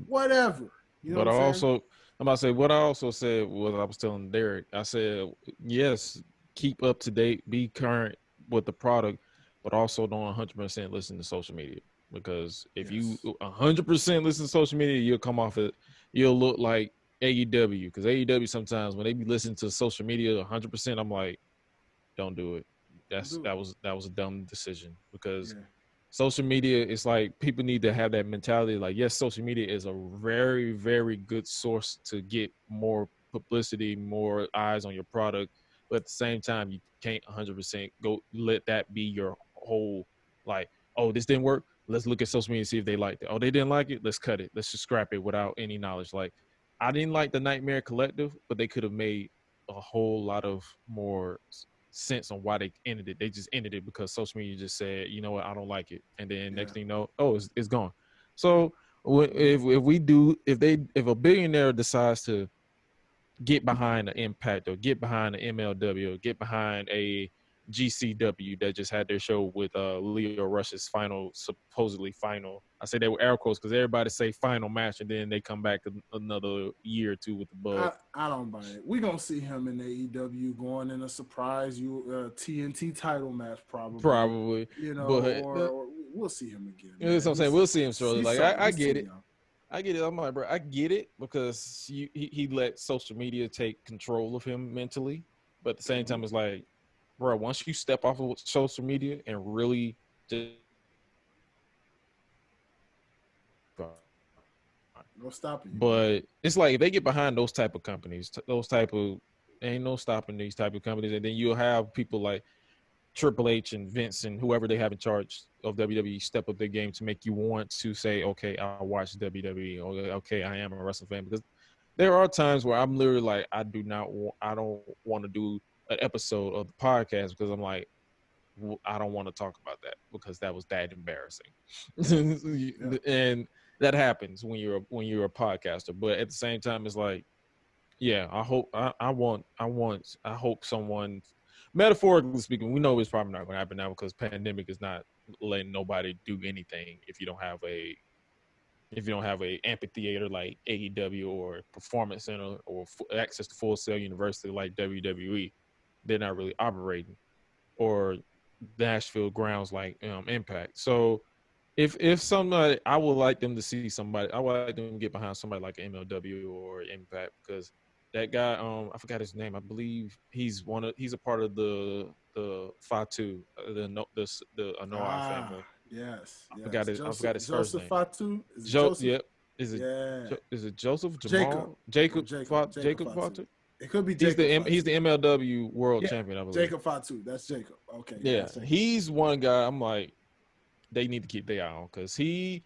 Whatever. You know what But I'm saying? I'm about to say what I also said was I was telling Derek. I said yes, keep up to date, be current with the product, but also don't 100% listen to social media because if you Yes. 100% listen to social media, you'll come off it. You'll look like AEW because AEW sometimes when they be listening to social media 100%, I'm like, don't do it. Don't do it. That was a dumb decision because Yeah. social media it's like people need to have that mentality like yes social media is a very very good source to get more publicity, more eyes on your product, but at the same time you can't 100% go let that be your whole like, oh, this didn't work, let's look at social media and see if they liked it. Oh, they didn't like it, let's cut it, let's just scrap it without any knowledge. Like I didn't like the Nightmare Collective, but they could have made a whole lot of more sense on why they ended it. They just ended it because social media just said, you know what, I don't like it, and then next Yeah. thing you know, oh, it's gone. Yeah. So if we do, if a billionaire decides to get behind the Impact or get behind the MLW or get behind a GCW that just had their show with Leo Rush's final, supposedly final. I say they were air quotes because everybody say final match and then they come back another year or two with the bug. I don't buy it. We're gonna see him in AEW going in a surprise TNT title match, probably. Probably, You know, but or we'll see him again, you know what man. I'm saying. We'll see him shortly. Like I He's too get it. young. I get it. I'm like, bro, I get it because he let social media take control of him mentally. But at the same time, it's like, bro, once you step off of social media and really just No stopping you, man. but it's like if they get behind those type of companies, those type of ain't no stopping these type of companies, and then you'll have people like Triple H and Vince and whoever they have in charge of WWE step up their game to make you want to say, okay, I'll watch WWE, or okay, I am a wrestling fan. Because there are times where I'm literally like, I don't want to do an episode of the podcast because I'm like, I don't want to talk about that because that was that embarrassing, Yeah. and that happens when you're a podcaster. But at the same time, it's like, yeah, I hope someone, metaphorically speaking, we know it's probably not going to happen now because pandemic is not letting nobody do anything if you don't have a amphitheater like AEW or performance center or access to Full Sail University like WWE. They're not really operating, or Nashville grounds like Impact. So if somebody, I would like them to see somebody. I would like them to get behind somebody like MLW or Impact because that guy, I forgot his name. I believe he's a part of the Fatu, the Anoa'i Ah, family. yes, I forgot yes. it. I forgot his first Joseph name. Fatu. Is it Joseph? Yep. Is it Yeah. is it Joseph Jacob Jamal or Jacob Jacob Jacob Fatu. Fatu? It could be Jacob He's Fatu. the MLW world Yeah, champion, I believe. Jacob Fatu. That's Jacob. Okay, yeah, Yeah, that's Jacob. he's one guy. I'm like, they need to keep their eye on because he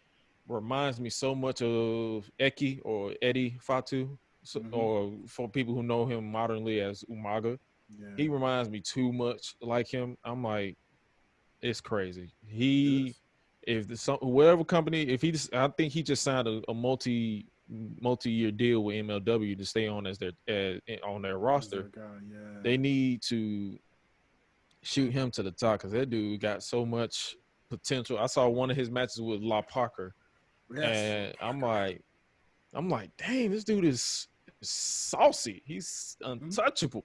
reminds me so much of Eki or Eddie Fatu, Mm-hmm. or for people who know him modernly as Umaga. Yeah, He reminds me too much like him. I'm like, it's crazy. it He, is. if the whatever company, if he just, I think he just signed a multi-year deal with MLW to stay on as on their Is roster. that guy? Yeah. They need to shoot him to the top because that dude got so much potential. I saw one of his matches with La Parker, Yes, and Parker. I'm like, dang, this dude is saucy. He's Mm-hmm. untouchable,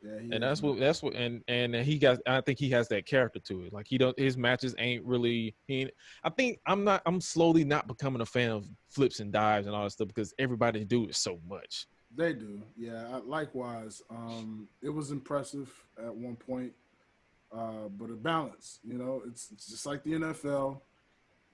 Yeah, he and is, man. that's what and he got. I think he has that character to it. Like he don't, his matches ain't really. I think I'm slowly not becoming a fan of flips and dives and all that stuff because everybody do it so much. They do. Yeah, likewise. It was impressive at one point, but a balance. You know, it's just like the NFL.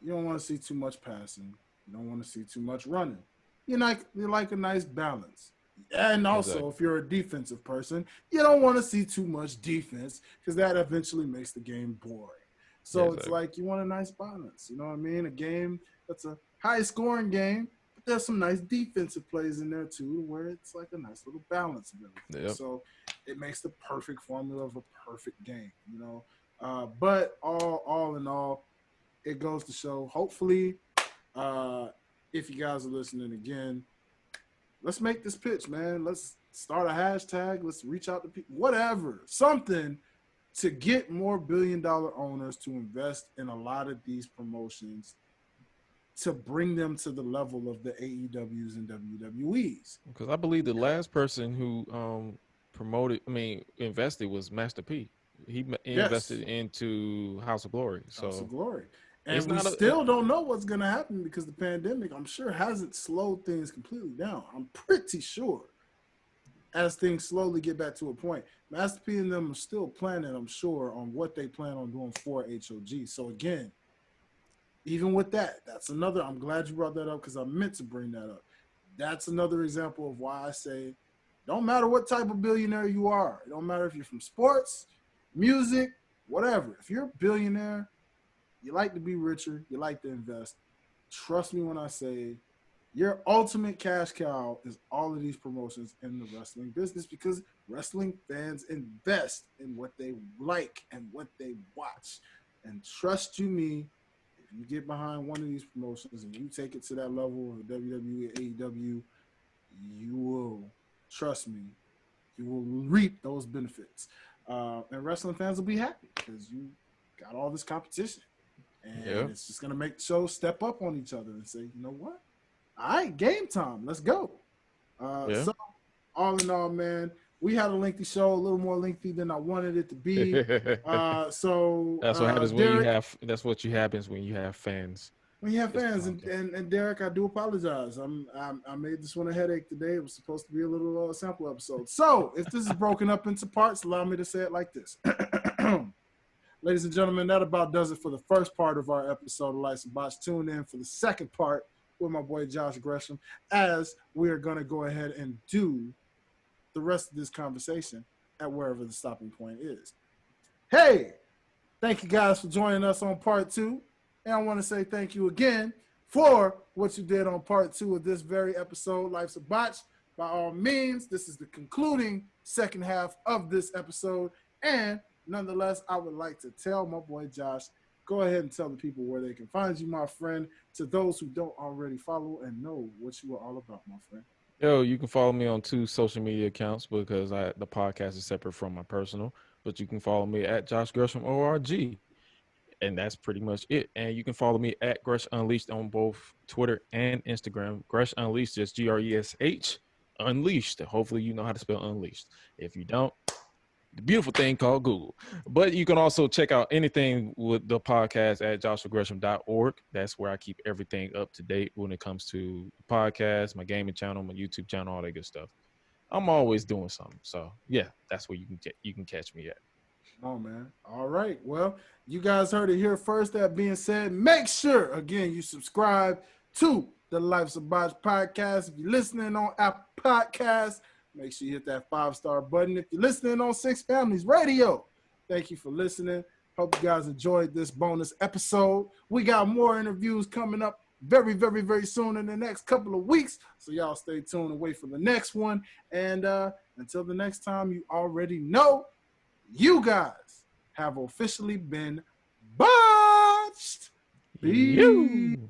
You don't want to see too much passing. You don't want to see too much running. You like a nice balance. And also, Exactly. if you're a defensive person, you don't want to see too much defense because that eventually makes the game boring. Yeah, So it's exactly. like you want a nice balance. You know what I mean? A game that's a high scoring game, but there's some nice defensive plays in there too, where it's like a nice little balance of everything. Yep. So it makes the perfect formula of a perfect game. But all in all, it goes to show. Hopefully, If you guys are listening again, let's make this pitch, man. Let's start a hashtag. Let's reach out to people, whatever, something to get more billion-dollar owners to invest in a lot of these promotions to bring them to the level of the AEWs and WWEs. Because I believe the last person who invested was Master P. He Yes, invested into House of Glory. House of So Glory. it's And we not still don't know what's going to happen because the pandemic, I'm sure, hasn't slowed things completely down. I'm pretty sure as things slowly get back to a point, Master P and them are still planning, I'm sure, on what they plan on doing for HOG. So again, even with that, that's another, I'm glad you brought that up because I meant to bring that up. That's another example of why I say, don't matter what type of billionaire you are. It don't matter if you're from sports, music, whatever. If you're a billionaire, you like to be richer, you like to invest. Trust me when I say your ultimate cash cow is all of these promotions in the wrestling business because wrestling fans invest in what they like and what they watch. And trust you me, if you get behind one of these promotions and you take it to that level of WWE, AEW, you will, trust me, you will reap those benefits. And wrestling fans will be happy because you got all this competition. yeah, And it's just going to make the shows step up on each other and say, you know what? All right, game time. Let's go. yeah. So, all in all, man, we had a lengthy show, a little more lengthy than I wanted it to be. That's what happens when you Derek, have. That's what you happens when you have fans. when you have It's fans, talking. and Derek, I do apologize. I made this one a headache today. It was supposed to be a little sample episode. So, if this is broken up into parts, allow me to say it like this. Ladies and gentlemen, that about does it for the first part of our episode of Lights and Botch. Tune in for the second part with my boy Josh Gresham as we are going to go ahead and do the rest of this conversation at wherever the stopping point is. Hey, thank you guys for joining us on part 2. And I want to say thank you again for what you did on part 2 of this very episode, Life's a Botch. By all means, this is the concluding second half of this episode. And nonetheless, I would like to tell my boy Josh, go ahead and tell the people where they can find you, my friend, to those who don't already follow and know what you are all about, my friend. Yo, you can follow me on 2 social media accounts because the podcast is separate from my personal. But you can follow me at Josh Gresham ORG, and that's pretty much it. And you can follow me at Gresh Unleashed on both Twitter and Instagram. Gresh Unleashed, just GRESH Unleashed. Hopefully, you know how to spell Unleashed. If you don't, the beautiful thing called Google. But you can also check out anything with the podcast at joshuagresham.org. That's where I keep everything up to date when it comes to the podcast, my gaming channel, my YouTube channel, all that good stuff. I'm always doing something. So yeah, that's where you can catch me at. Oh, man. All right. Well, you guys heard it here first. That being said, make sure, again, you subscribe to the Life's a Botch podcast. If you're listening on Apple Podcasts, make sure you hit that 5-star button. If you're listening on Six Families Radio, thank you for listening. Hope you guys enjoyed this bonus episode. We got more interviews coming up very, very, very soon in the next couple of weeks. So y'all stay tuned and wait for the next one. And until the next time, you already know, you guys have officially been botched. Peace. You.